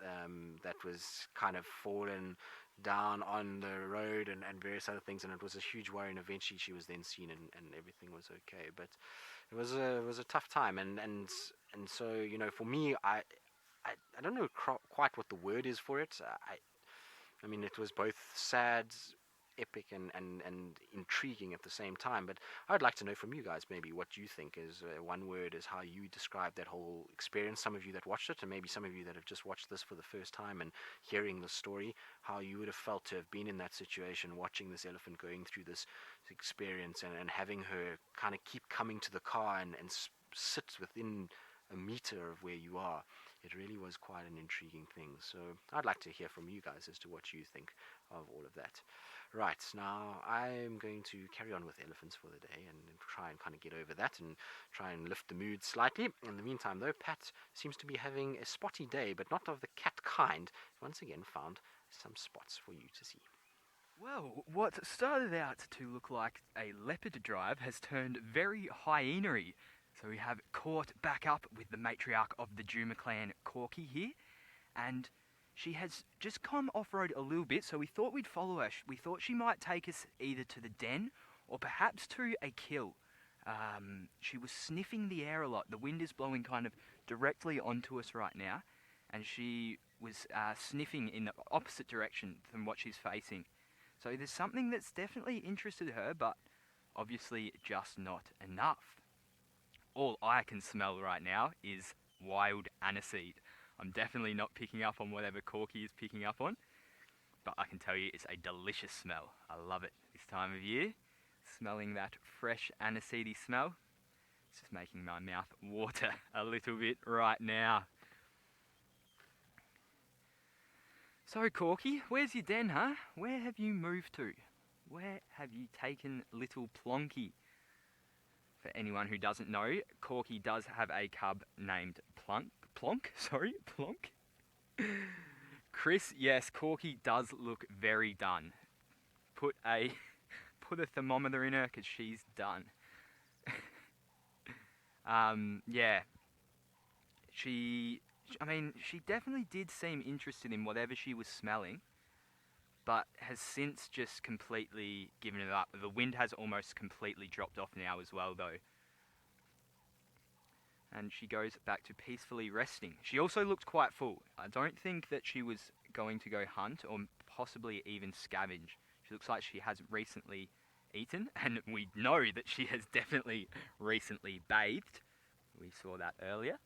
that was kind of fallen down on the road and various other things. And it was a huge worry. And eventually she was then seen, and everything was okay. But it was a tough time. And so, for me, I don't know quite what the word is for it. I mean, it was both sad epic and intriguing at the same time. But I'd like to know from you guys maybe what you think is one word is how you describe that whole experience. Some of you that watched it, and maybe some of you that have just watched this for the first time and hearing the story, how you would have felt to have been in that situation, watching this elephant going through this experience and having her kind of keep coming to the car and sit within a meter of where you are. It really was quite an intriguing thing. So I'd like to hear from you guys as to what you think of all of that. Right, now I'm going to carry on with elephants for the day and try and kind of get over that and try and lift the mood slightly. In the meantime, though, Pat seems to be having a spotty day, but not of the cat kind. Once again found some spots for you to see.
Well, what started out to look like a leopard drive has turned very hyena-y. So we have caught back up with the matriarch of the Juma clan, Corky, here, and she has just come off-road a little bit, so we thought we'd follow her. We thought she might take us either to the den or perhaps to a kill. She was sniffing the air a lot. The wind is blowing kind of directly onto us right now, and she was sniffing in the opposite direction from what she's facing. So there's something that's definitely interested her, but obviously just not enough. All I can smell right now is wild aniseed. I'm definitely not picking up on whatever Corky is picking up on, but I can tell you it's a delicious smell. I love it this time of year. Smelling that fresh aniseedy smell, it's just making my mouth water a little bit right now. So Corky, where's your den, huh? Where have you moved to? Where have you taken little Plonky? For anyone who doesn't know, Corky does have a cub named Plonk. Chris, yes, Corky does look very done. Put a thermometer in her because she's done. Yeah. She definitely did seem interested in whatever she was smelling, but has since just completely given it up. The wind has almost completely dropped off now as well, though. And she goes back to peacefully resting. She also looked quite full. I don't think that she was going to go hunt or possibly even scavenge. She looks like she has recently eaten, and we know that she has definitely recently bathed. We saw that earlier.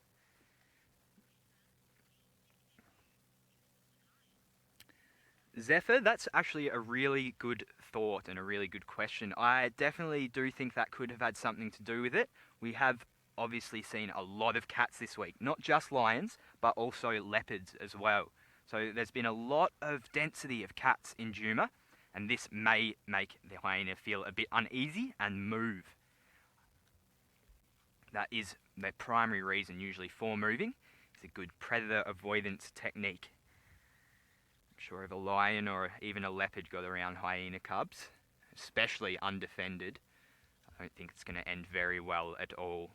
Zephyr, that's actually a really good thought and a really good question. I definitely do think that could have had something to do with it. We have obviously seen a lot of cats this week, not just lions, but also leopards as well. So there's been a lot of density of cats in Juma, and this may make the hyena feel a bit uneasy and move. That is the primary reason usually for moving. It's a good predator avoidance technique. I'm sure if a lion or even a leopard got around hyena cubs, especially undefended, I don't think it's going to end very well at all.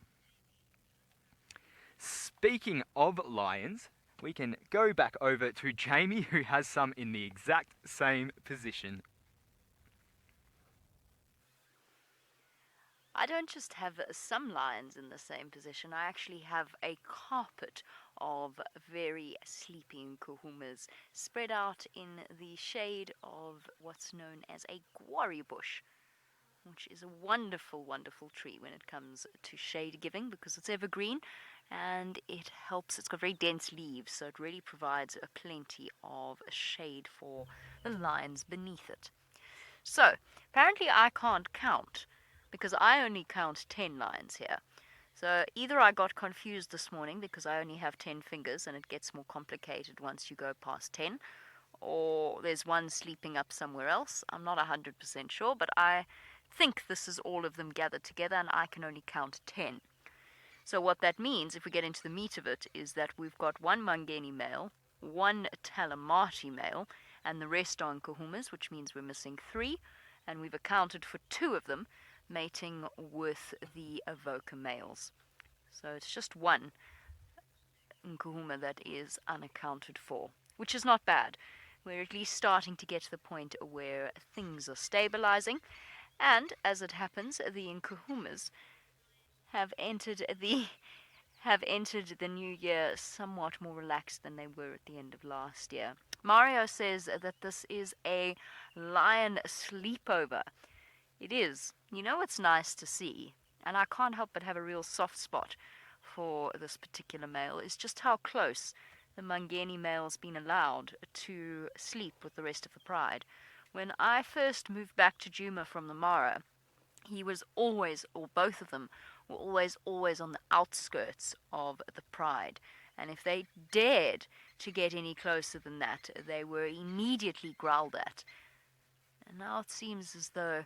Speaking of lions, we can go back over to Jamie, who has some in the exact same position.
I don't just have some lions in the same position, I actually have a carpet of very sleeping kahumas spread out in the shade of what's known as a guari bush, which is a wonderful, wonderful tree when it comes to shade giving because it's evergreen and it helps. It's got very dense leaves, so it really provides a plenty of shade for the lions beneath it. So, apparently I can't count because I only count 10 lions here. So either I got confused this morning because I only have 10 fingers and it gets more complicated once you go past 10, or there's one sleeping up somewhere else. I'm not 100% sure, but I think this is all of them gathered together and I can only count 10. So what that means, if we get into the meat of it, is that we've got one Mangeni male, one Talamati male, and the rest are kahumas, which means we're missing 3, and we've accounted for 2 of them mating with the Avoca males. So it's just one Nkahuma that is unaccounted for, which is not bad. We're at least starting to get to the point where things are stabilizing, and as it happens, the Nkahumas have entered the new year somewhat more relaxed than they were at the end of last year. Mario says that this is a lion sleepover. It is. You know, it's nice to see, and I can't help but have a real soft spot for this particular male, is just how close the Mangeni male's been allowed to sleep with the rest of the pride. When I first moved back to Juma from the Mara, he was always, or both of them, were always on the outskirts of the pride. And if they dared to get any closer than that, they were immediately growled at. And now it seems as though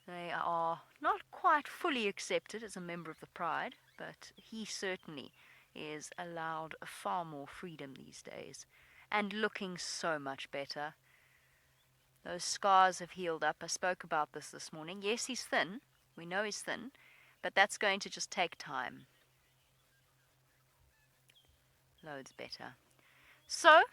they are not quite fully accepted as a member of the pride, but he certainly is allowed far more freedom these days, and looking so much better. Those scars have healed up. I spoke about this morning. Yes, he's thin. We know he's thin, but that's going to just take time. Loads better. So,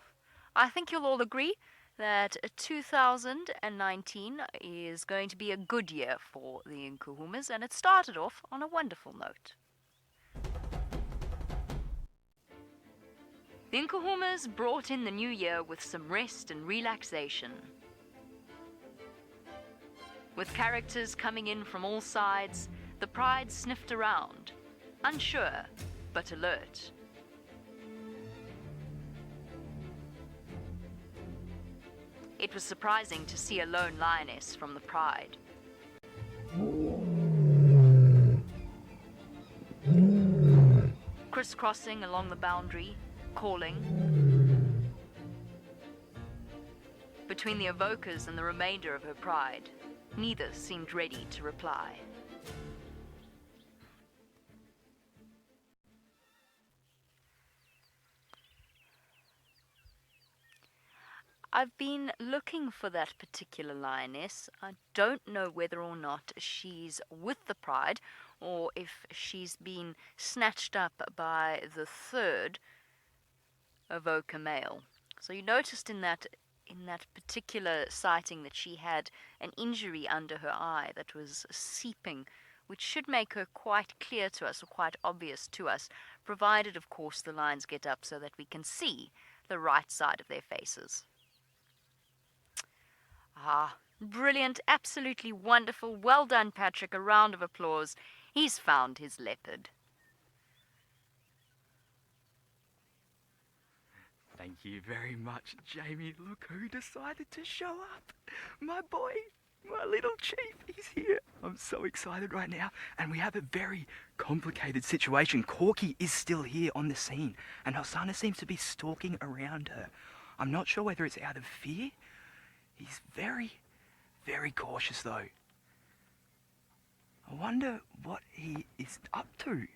I think you'll all agree that 2019 is going to be a good year for the Nkuhumas, and it started off on a wonderful note. The Nkuhumas brought in the new year with some rest and relaxation. With characters coming in from all sides, the pride sniffed around, unsure but alert. It was surprising to see a lone lioness from the pride. Crisscrossing along the boundary, calling. Between the evokers and the remainder of her pride, neither seemed ready to reply. I've been looking for that particular lioness. I don't know whether or not she's with the pride or if she's been snatched up by the third evoker male. So you noticed in that particular sighting that she had an injury under her eye that was seeping, which should make her quite clear to us, or quite obvious to us, provided of course the lions get up so that we can see the right side of their faces. Ah, brilliant, absolutely wonderful. Well done, Patrick. A round of applause. He's found his leopard.
Thank you very much, Jamie. Look who decided to show up. My boy, my little chief, he's here. I'm so excited right now. And we have a very complicated situation. Corky is still here on the scene, and Husana seems to be stalking around her. I'm not sure whether it's out of fear. He's very, very cautious though. I wonder what he is up to.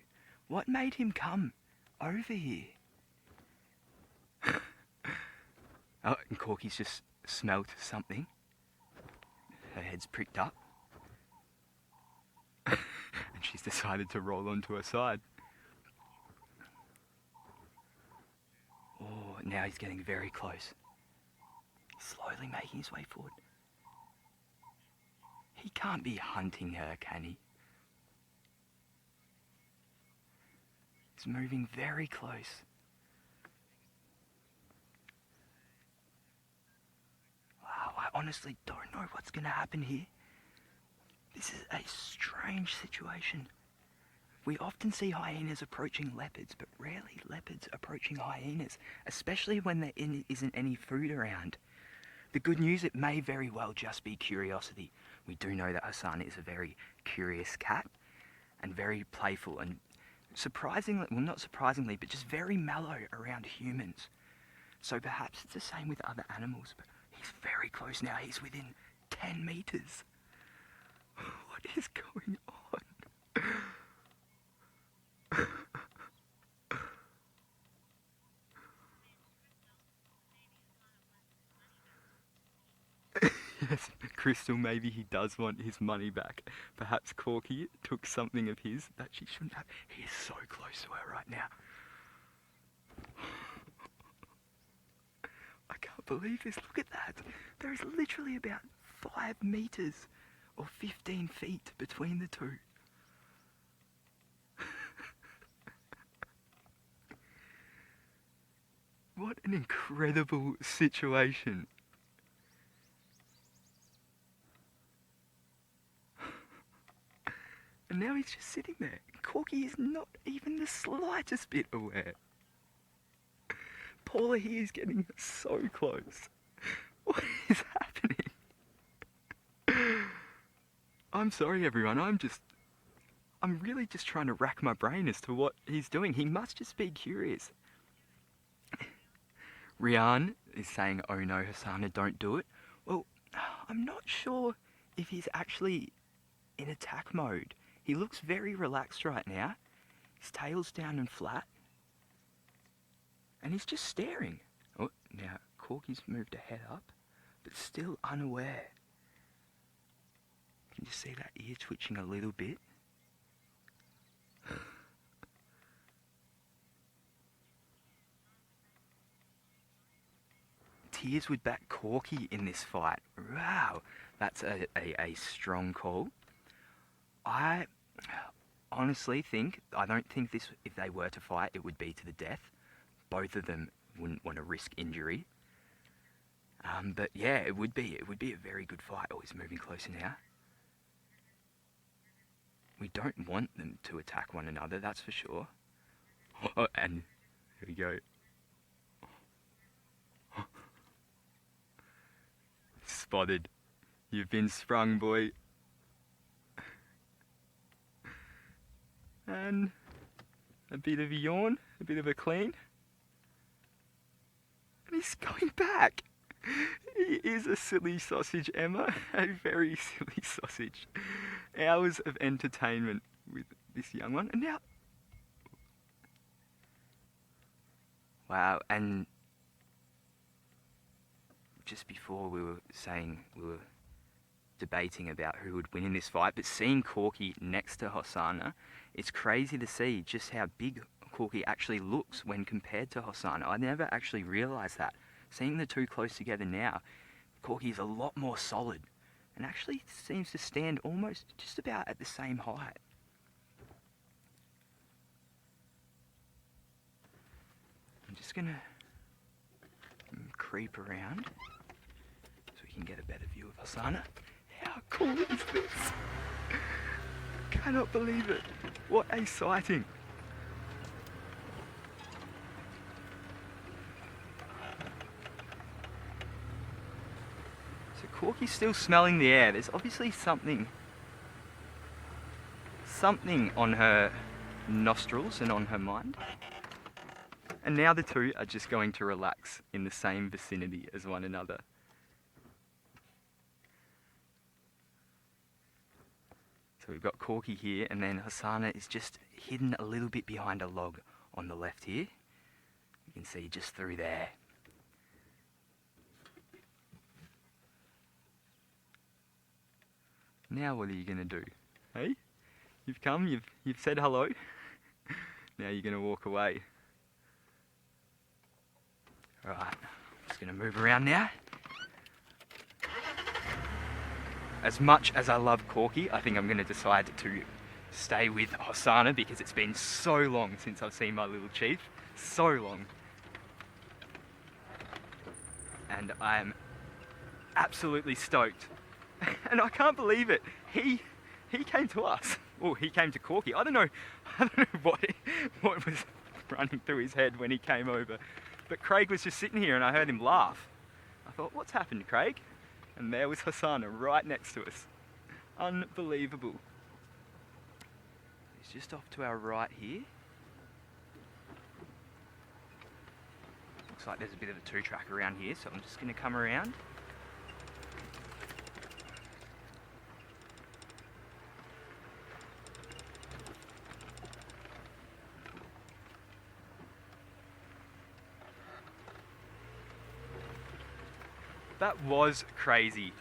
What made him come over here? Oh, and Corky's just smelt something. Her head's pricked up. And she's decided to roll onto her side. Oh, now he's getting very close. Slowly making his way forward. He can't be hunting her, can he? He's moving very close. Wow, I honestly don't know what's going to happen here. This is a strange situation. We often see hyenas approaching leopards, but rarely leopards approaching hyenas, especially when there isn't any food around. The good news, it may very well just be curiosity. We do know that Husana is a very curious cat and very playful and surprisingly, well not surprisingly, but just very mellow around humans. So perhaps it's the same with other animals, but he's very close now. He's within 10 meters. What is going on? Yes, Crystal, maybe he does want his money back. Perhaps Corky took something of his that she shouldn't have. He is so close to her right now. I can't believe this. Look at that. There is literally about 5 meters or 15 feet between the two. What an incredible situation. And now he's just sitting there. Corky is not even the slightest bit aware. Paula here is getting so close. What is happening? I'm sorry everyone, I'm really just trying to rack my brain as to what he's doing. He must just be curious. Rian is saying, oh no, Husana, don't do it. Well, I'm not sure if he's actually in attack mode. He looks very relaxed right now. His tail's down and flat. And he's just staring. Oh, now Corky's moved a head up, but still unaware. Can you see that ear twitching a little bit? Tears would back Corky in this fight. Wow, that's a strong call. I honestly think, I don't think this, if they were to fight, it would be to the death. Both of them wouldn't want to risk injury. But yeah, it would be a very good fight. Oh, he's moving closer now. We don't want them to attack one another, that's for sure. Oh, and here we go. Spotted. You've been sprung, boy. And a bit of a yawn, a bit of a clean. And he's going back. He is a silly sausage, Emma. A very silly sausage. Hours of entertainment with this young one. And now... Wow, and... just before we were debating about who would win in this fight, but seeing Corky next to Hosana, it's crazy to see just how big Corky actually looks when compared to Hosana. I never actually realised that. Seeing the two close together now, Corky is a lot more solid and actually seems to stand almost just about at the same height. I'm just going to creep around so we can get a better view of Hosana. How cool is this? Cannot believe it. What a sighting. So Corky's still smelling the air. There's obviously something on her nostrils and on her mind. And now the two are just going to relax in the same vicinity as one another. So we've got Corky here, and then Hosana is just hidden a little bit behind a log on the left here. You can see just through there. Now what are you going to do? Hey? You've come, you've said hello. Now you're going to walk away. Alright, I'm just going to move around now. As much as I love Corky, I think I'm going to decide to stay with Hosana because it's been so long since I've seen my little chief. So long. And I am absolutely stoked. And I can't believe it. He came to us. Well, he came to Corky. I don't know what was running through his head when he came over. But Craig was just sitting here and I heard him laugh. I thought, what's happened, Craig? And there was Hosana right next to us. Unbelievable. He's just off to our right here. Looks like there's a bit of a two-track around here, so I'm just going to come around. That was crazy.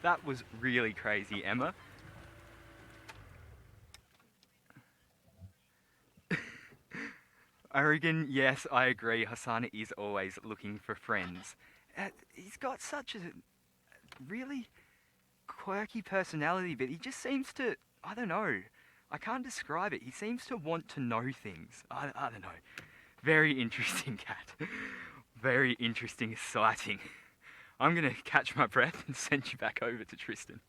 That was really crazy, Emma. Oregon, yes, I agree. Hosana is always looking for friends. He's got such a really quirky personality, but he just seems to, I don't know. I can't describe it. He seems to want to know things. I don't know. Very interesting cat. very interesting sighting. I'm going to catch my breath and send you back over to Tristan.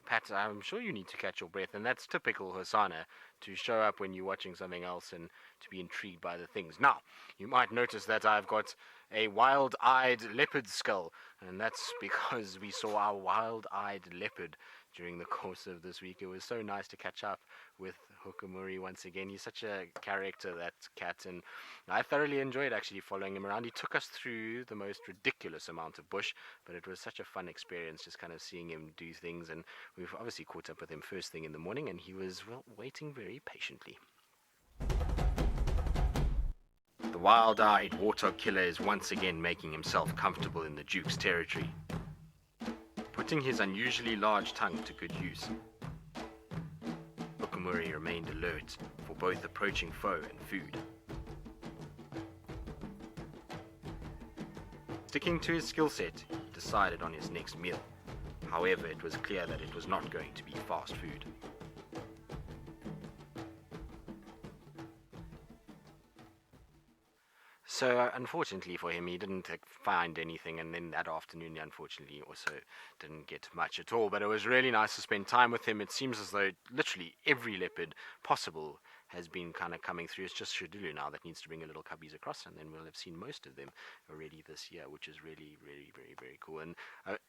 Pat, I'm sure you need to catch your breath, and that's typical Hosana, to show up when you're watching something else and to be intrigued by the things. Now, you might notice that I've got a wild-eyed leopard skull, and that's because we saw our wild-eyed leopard during the course of this week. It was so nice to catch up with Hook-a-muri once again. He's such a character, that cat, and I thoroughly enjoyed actually following him around. He took us through the most ridiculous amount of bush, but it was such a fun experience just kind of seeing him do things, and we've obviously caught up with him first thing in the morning, and he was, well, waiting very patiently. The wild-eyed warthog killer is once again making himself comfortable in the Duke's territory, putting his unusually large tongue to good use. Hook-a-muri remained alert for both approaching foe and food. Sticking to his skill set, he decided on his next meal. However, it was clear that it was not going to be fast food. So, unfortunately for him, he didn't find anything, and then that afternoon, he unfortunately also didn't get much at all. But it was really nice to spend time with him. It seems as though literally every leopard possible has been kind of coming through. It's just Shadulu now that needs to bring a little cubbies across, and then we'll have seen most of them already this year, which is really, really, very, very cool. And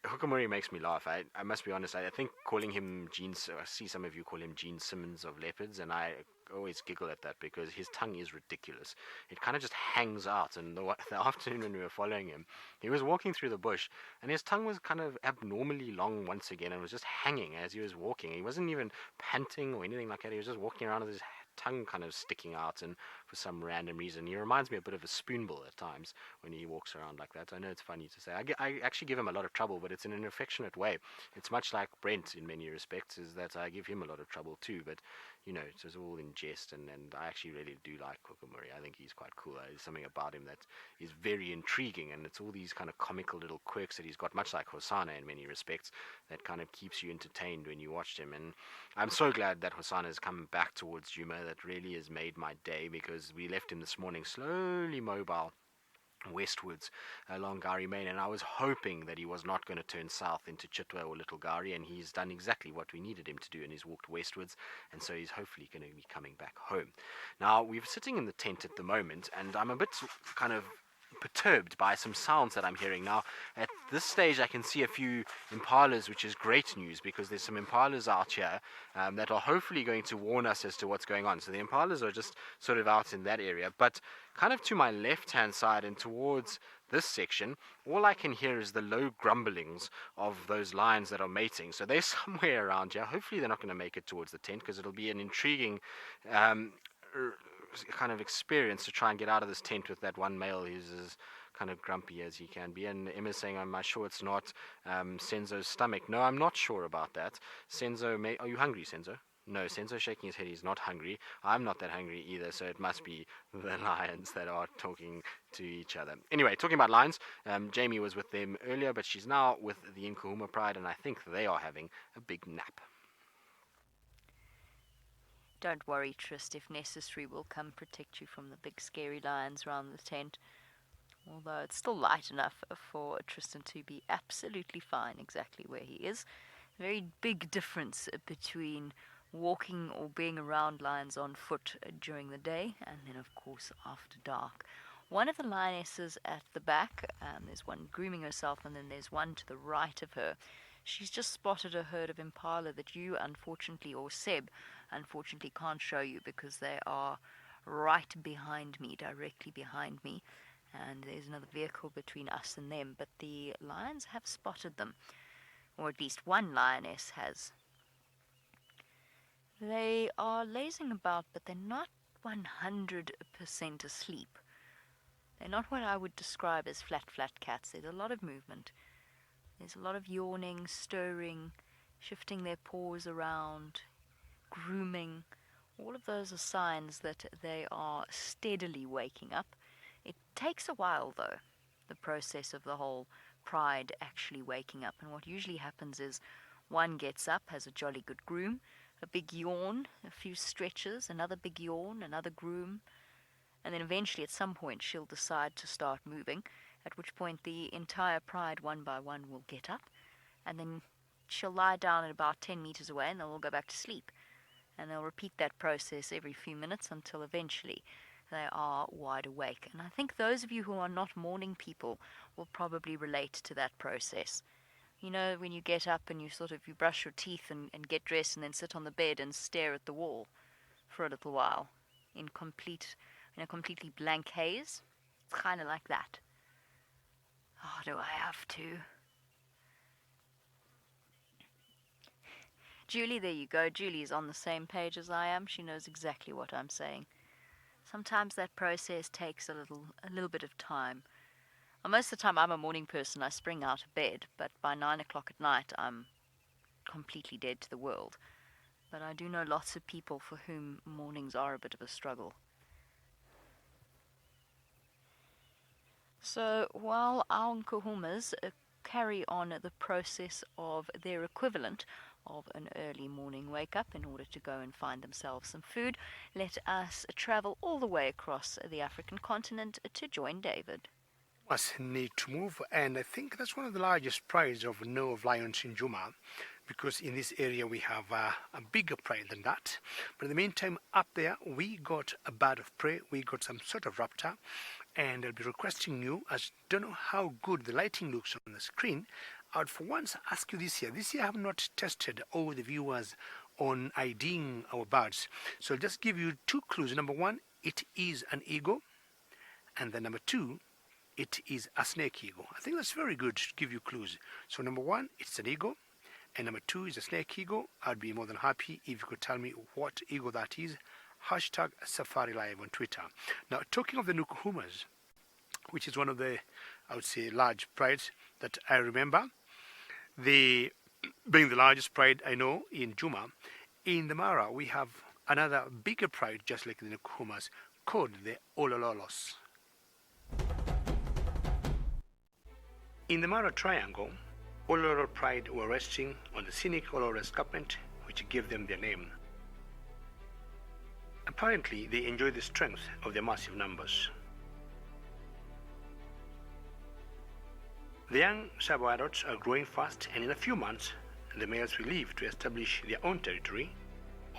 Hook-a-muri makes me laugh. I must be honest, I think calling him Gene, I see some of you call him Gene Simmons of leopards, and I always giggle at that because his tongue is ridiculous. It kind of just hangs out, and the afternoon when we were following him, he was walking through the bush, and his tongue was kind of abnormally long once again, and was just hanging as he was walking. He wasn't even panting or anything like that. He was just walking around with his tongue kind of sticking out, and for some random reason he reminds me a bit of a spoonbill at times when he walks around like that. I know it's funny to say. I actually give him a lot of trouble, but it's in an affectionate way. It's much like Brent in many respects, is that I give him a lot of trouble too, but you know, it was all in jest, and I actually really do like Hook-a-muri. I think he's quite cool. There's something about him that is very intriguing, and it's all these kind of comical little quirks that he's got, much like Hosana in many respects, that kind of keeps you entertained when you watch him. And I'm so glad that Hosana has come back towards Juma. That really has made my day, because we left him this morning slowly mobile westwards along Gari Main, and I was hoping that he was not going to turn south into Chitwa or Little Gari, and he's done exactly what we needed him to do, and he's walked westwards, and so he's hopefully going to be coming back home. Now, we're sitting in the tent at the moment, and I'm a bit kind of perturbed by some sounds that I'm hearing. Now, at this stage I can see a few impalas, which is great news, because there's some impalas out here that are hopefully going to warn us as to what's going on. So the impalas are just sort of out in that area, but kind of to my left hand side and towards this section, all I can hear is the low grumblings of those lions that are mating. So they're somewhere around here. Hopefully they're not going to make it towards the tent, because it'll be an intriguing kind of experience to try and get out of this tent with that one male who's as kind of grumpy as he can be. And Emma's saying, am I sure it's not Senzo's stomach? No, I'm not sure about that. Senzo, are you hungry, Senzo? No, Senzo's shaking his head. He's not hungry. I'm not that hungry either, so it must be the lions that are talking to each other. Anyway, talking about lions, Jamie was with them earlier, but she's now with the Nkuhuma Pride, and I think they are having a big nap.
Don't worry, Trist. If necessary, we'll come protect you from the big scary lions round the tent. Although it's still light enough for Tristan to be absolutely fine exactly where he is. Very big difference between walking or being around lions on foot during the day, and then of course after dark. One of the lionesses at the back, there's one grooming herself, and then there's one to the right of her. She's just spotted a herd of impala that you, unfortunately, or Seb, unfortunately, can't show you, because they are right behind me, directly behind me, and there's another vehicle between us and them, but the lions have spotted them, or at least one lioness has. They are lazing about, but they're not 100% asleep. They're not what I would describe as flat cats. There's a lot of movement. There's a lot of yawning, stirring, shifting their paws around, grooming. All of those are signs that they are steadily waking up. It takes a while, though, the process of the whole pride actually waking up. And what usually happens is one gets up, has a jolly good groom, a big yawn, a few stretches, another big yawn, another groom, and then eventually at some point she'll decide to start moving, at which point the entire pride one by one will get up, and then she'll lie down at about 10 meters away and they'll all go back to sleep. And they'll repeat that process every few minutes until eventually they are wide awake. And I think those of you who are not morning people will probably relate to that process. You know, when you get up and you brush your teeth and get dressed and then sit on the bed and stare at the wall for a little while in a completely blank haze. It's kind of like that. Oh, do I have to? Julie, there you go. Julie's on the same page as I am. She knows exactly what I'm saying. Sometimes that process takes a little bit of time. Well, most of the time I'm a morning person. I spring out of bed, but by 9 o'clock at night I'm completely dead to the world. But I do know lots of people for whom mornings are a bit of a struggle. So while our nkuhumas carry on the process of their equivalent of an early morning wake-up in order to go and find themselves some food, let us travel all the way across the African continent to join David.
Must need to move, and I think that's one of the largest prides of lions in Juma, because in this area we have a bigger pride than that. But in the meantime, up there we got a bird of prey, we got some sort of raptor, and I'll be requesting you, as I don't know how good the lighting looks on the screen, I would for once ask you this year. This year I have not tested all the viewers on IDing our birds, so I'll just give you 2 clues. Number 1, it is an eagle, and then number 2, it is a snake eagle. I think that's very good to give you clues. So number 1, it's an eagle, and number 2 is a snake eagle. I'd be more than happy if you could tell me what eagle that is. Hashtag Safari Live on Twitter. Now, talking of the nkuhumas, which is one of the, I would say, large prides that I remember, being the largest pride I know in Juma, in the Mara we have another bigger pride just like the nkuhumas called the All Hallows. In the Mara Triangle, All Hallows pride were resting on the scenic All Hallows escarpment, which gave them their name. Apparently, they enjoy the strength of their massive numbers. The young sub-adults are growing fast, and in a few months, the males will leave to establish their own territory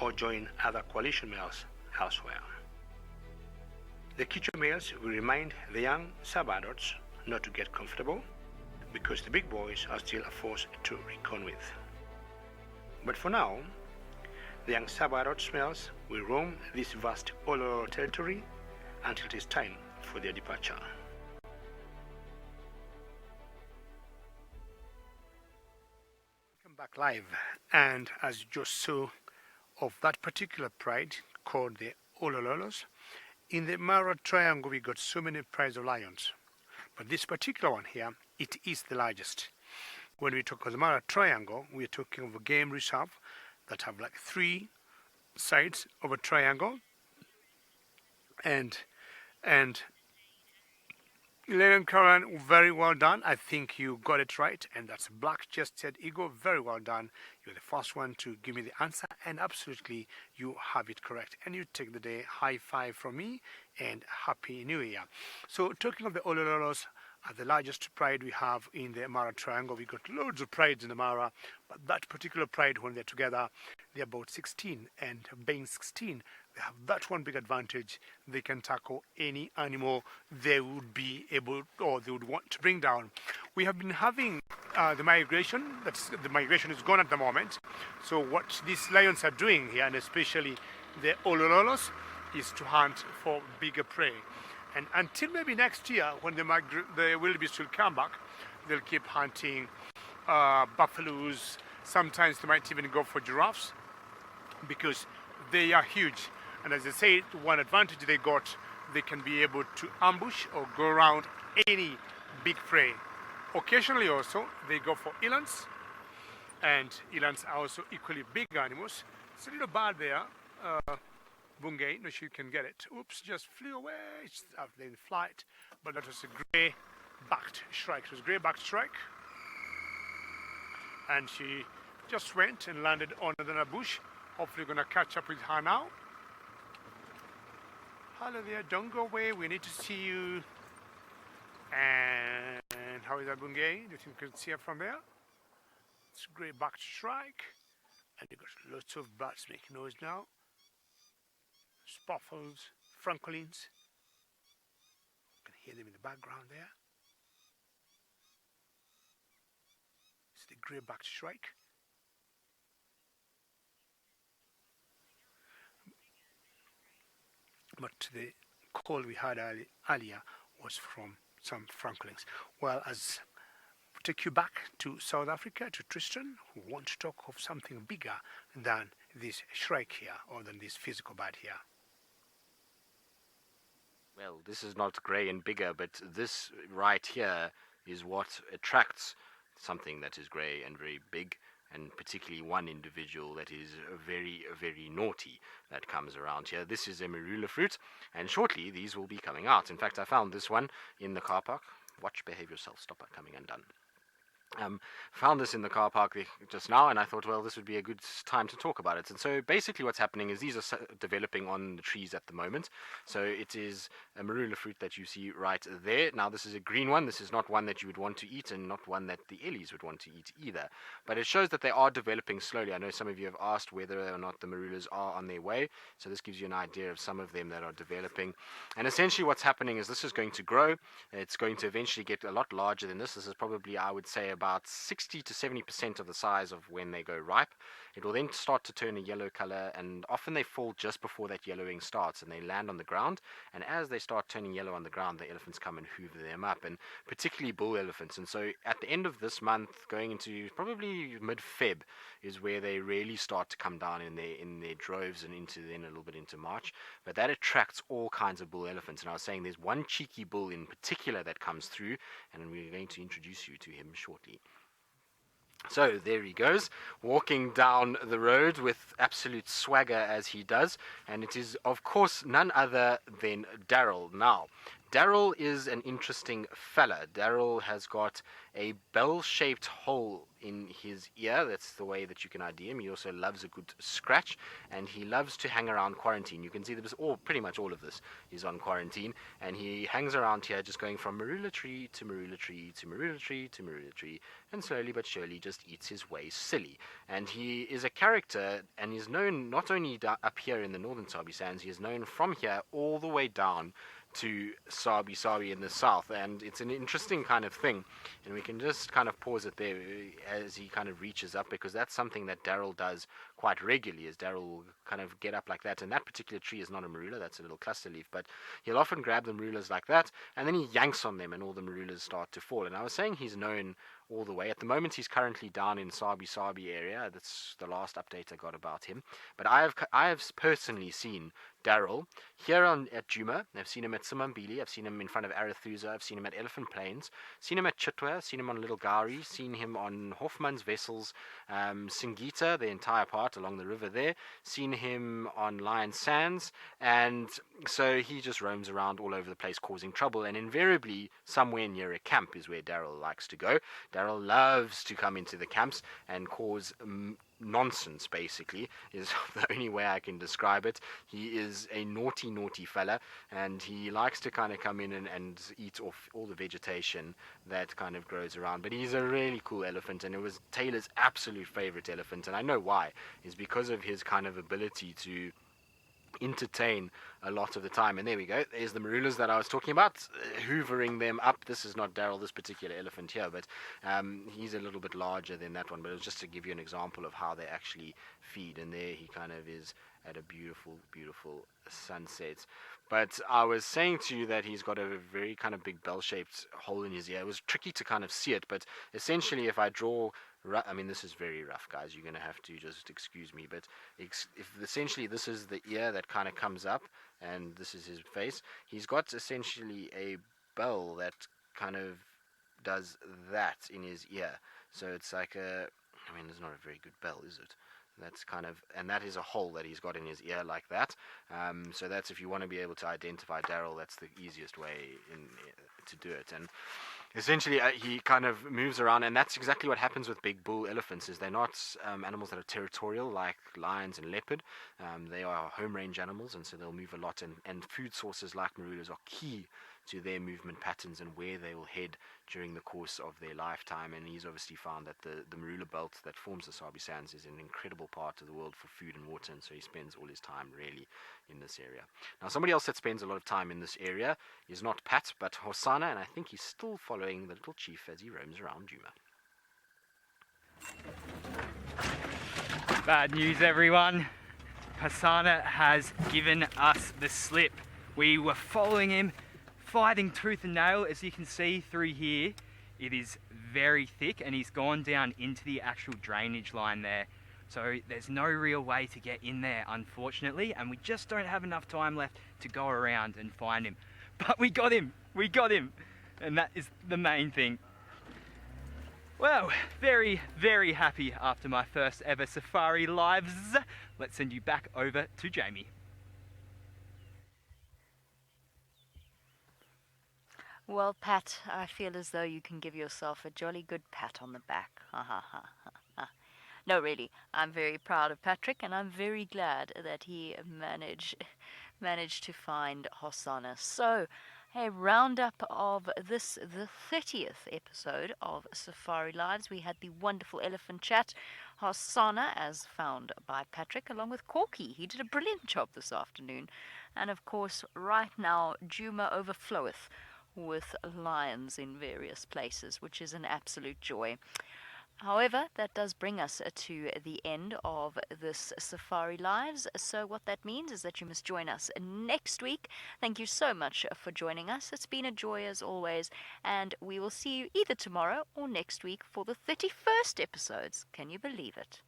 or join other coalition males elsewhere. The Kichwa males will remind the young sub-adults not to get comfortable, because the big boys are still a force to reckon with. But for now, the young sub-adult males will roam this vast All Hallows territory until it is time for their departure. Come back live, and as you just saw of that particular pride called the All Hallows, in the Mara Triangle we got so many prides of lions. But this particular one here, it is the largest. When we talk of the Mara Triangle, we're talking of a game reserve that have like 3 sides of a triangle. And Elaine and Caroline, very well done. I think you got it right, and that's a black-chested eagle. Very well done. You're the first one to give me the answer, and absolutely you have it correct. And you take the day. High five from me, and Happy New Year. So talking of the All Hallows, the largest pride we have in the Mara Triangle. We got loads of prides in the Mara, but that particular pride, when they're together, they're about 16, and being 16, they have that one big advantage. They can tackle any animal they would be able, or they would want to bring down. We have been having the migration. The migration is gone at the moment. So what these lions are doing here, and especially the All Hallows, is to hunt for bigger prey. And until maybe next year, when the wildebeest will come back, they'll keep hunting buffaloes. Sometimes they might even go for giraffes, because they are huge. And as I said, one advantage they got, they can be able to ambush or go around any big prey. Occasionally also, they go for elands, and elands are also equally big animals. It's a little bird there, Bungay, not sure you can get it. Oops, just flew away. It's out there in flight, but that was a grey-backed shrike. It was a grey-backed shrike, and she just went and landed on a bush. Hopefully, we're going to catch up with her now. Hello there, don't go away, we need to see you. And how is that bungay? Do you think you can see it from there? It's a great back shrike. And you've got lots of birds making noise now. Spoffles, francolins. You can hear them in the background there. It's the grey-backed shrike. But the call we had earlier was from some francolins. Well, as we take you back to South Africa, to Tristan, who wants to talk of something bigger than this shrike here, or than this physical bird here.
Well, this is not grey and bigger, but this right here is what attracts something that is grey and very big, and particularly one individual that is very, very naughty that comes around here. This is a marula fruit, and shortly these will be coming out. In fact, I found this one in the car park. Watch, behave yourself, stop it coming undone. Found this in the car park just now, and I thought, well, this would be a good time to talk about it. And so basically what's happening is these are developing on the trees at the moment. So it is a marula fruit that you see right there. Now this is a green one. This is not one that you would want to eat, and not one that the ellies would want to eat either. But it shows that they are developing slowly. I know some of you have asked whether or not the marulas are on their way. So this gives you an idea of some of them that are developing. And essentially what's happening is this is going to grow. It's going to eventually get a lot larger than this. This is probably, I would say, about 60 to 70% of the size of when they go ripe. It will then start to turn a yellow color, and often they fall just before that yellowing starts, and they land on the ground. And as they start turning yellow on the ground, the elephants come and hoover them up, and particularly bull elephants. And so at the end of this month, going into probably mid-Feb, is where they really start to come down in their droves, and into then a little bit into March. But that attracts all kinds of bull elephants. And I was saying there's one cheeky bull in particular that comes through, and we're going to introduce you to him shortly. So there he goes, walking down the road with absolute swagger as he does, and it is of course none other than Darryl. Now, Darryl is an interesting fella. Darryl has got a bell-shaped hole in his ear. That's the way that you can ID him. He also loves a good scratch, and he loves to hang around quarantine. You can see that pretty much all of this is on quarantine, and he hangs around here just going from marula tree to marula tree to marula tree to marula tree, and slowly but surely just eats his way silly. And he is a character, and is known not only up here in the northern Sabi Sands, he is known from here all the way down to Sabi in the south. And it's an interesting kind of thing, and we can just kind of pause it there as he kind of reaches up, because that's something that Darryl does quite regularly, is Darryl will kind of get up like that. And that particular tree is not a marula, that's a little cluster leaf, but he'll often grab the marulas like that, and then he yanks on them and all the marulas start to fall. And I was saying he's known all the way. At the moment he's currently down in Sabi area. That's the last update I got about him. But I have personally seen Darryl here at Juma. I've seen him at Simambili. I've seen him in front of Arathusa. I've seen him at Elephant Plains. Seen him at Chitwa. Seen him on Little Gowrie. Seen him on Hoffman's vessels, Singita, the entire part along the river there. Seen him on Lion Sands. And so he just roams around all over the place causing trouble. And invariably somewhere near a camp is where Darryl likes to go. Darryl loves to come into the camps and cause nonsense, basically, is the only way I can describe it. He is a naughty fella, and he likes to kind of come in and eat off all the vegetation that kind of grows around. But he's a really cool elephant, and it was Taylor's absolute favorite elephant, and I know why. Is because of his kind of ability to entertain a lot of the time. And there we go, there's the marulas that I was talking about, hoovering them up. This is not Darryl, this particular elephant here, but he's a little bit larger than that one. But it was just to give you an example of how they actually feed. And there he kind of is at a beautiful sunset. But I was saying to you that he's got a very kind of big bell-shaped hole in his ear. It was tricky to kind of see it, but essentially if I draw, I mean, this is very rough, guys, you're going to have to just excuse me, but if essentially this is the ear that kind of comes up, and this is his face, he's got essentially a bell that kind of does that in his ear. So it's like I mean, it's not a very good bell, is it? That's kind of, and that is a hole that he's got in his ear like that. So that's, if you want to be able to identify Darryl, that's the easiest way to do it. And Essentially, he kind of moves around, and that's exactly what happens with big bull elephants. Is they're not animals that are territorial like lions and leopard. They are home range animals, and so they'll move a lot. And food sources like marulas are key to their movement patterns and where they will head during the course of their lifetime. And he's obviously found that the marula belt that forms the Sabi Sands is an incredible part of the world for food and water, and so he spends all his time really in this area. Now, somebody else that spends a lot of time in this area is not Pat, but Hosana, and I think he's still following the little chief as he roams around Juma.
Bad news, everyone. Husana has given us the slip. We were following him, fighting tooth and nail. As you can see through here, it is very thick, and he's gone down into the actual drainage line there. So there's no real way to get in there, unfortunately, and we just don't have enough time left to go around and find him. But we got him, and that is the main thing. Well, very, very happy after my first ever safari lives. Let's send you back over to Jamie.
Well, Pat, I feel as though you can give yourself a jolly good pat on the back. Ha ha ha ha. No, really, I'm very proud of Patrick, and I'm very glad that he managed to find Hosana. So, a roundup of this, the 30th episode of Safari Lives. We had the wonderful elephant chat, Hosana, as found by Patrick, along with Corky. He did a brilliant job this afternoon. And, of course, right now, Juma overfloweth with lions in various places, which is an absolute joy. However, that does bring us to the end of this Safari Lives. So what that means is that you must join us next week. Thank you so much for joining us. It's been a joy as always. And we will see you either tomorrow or next week for the 31st episodes. Can you believe it?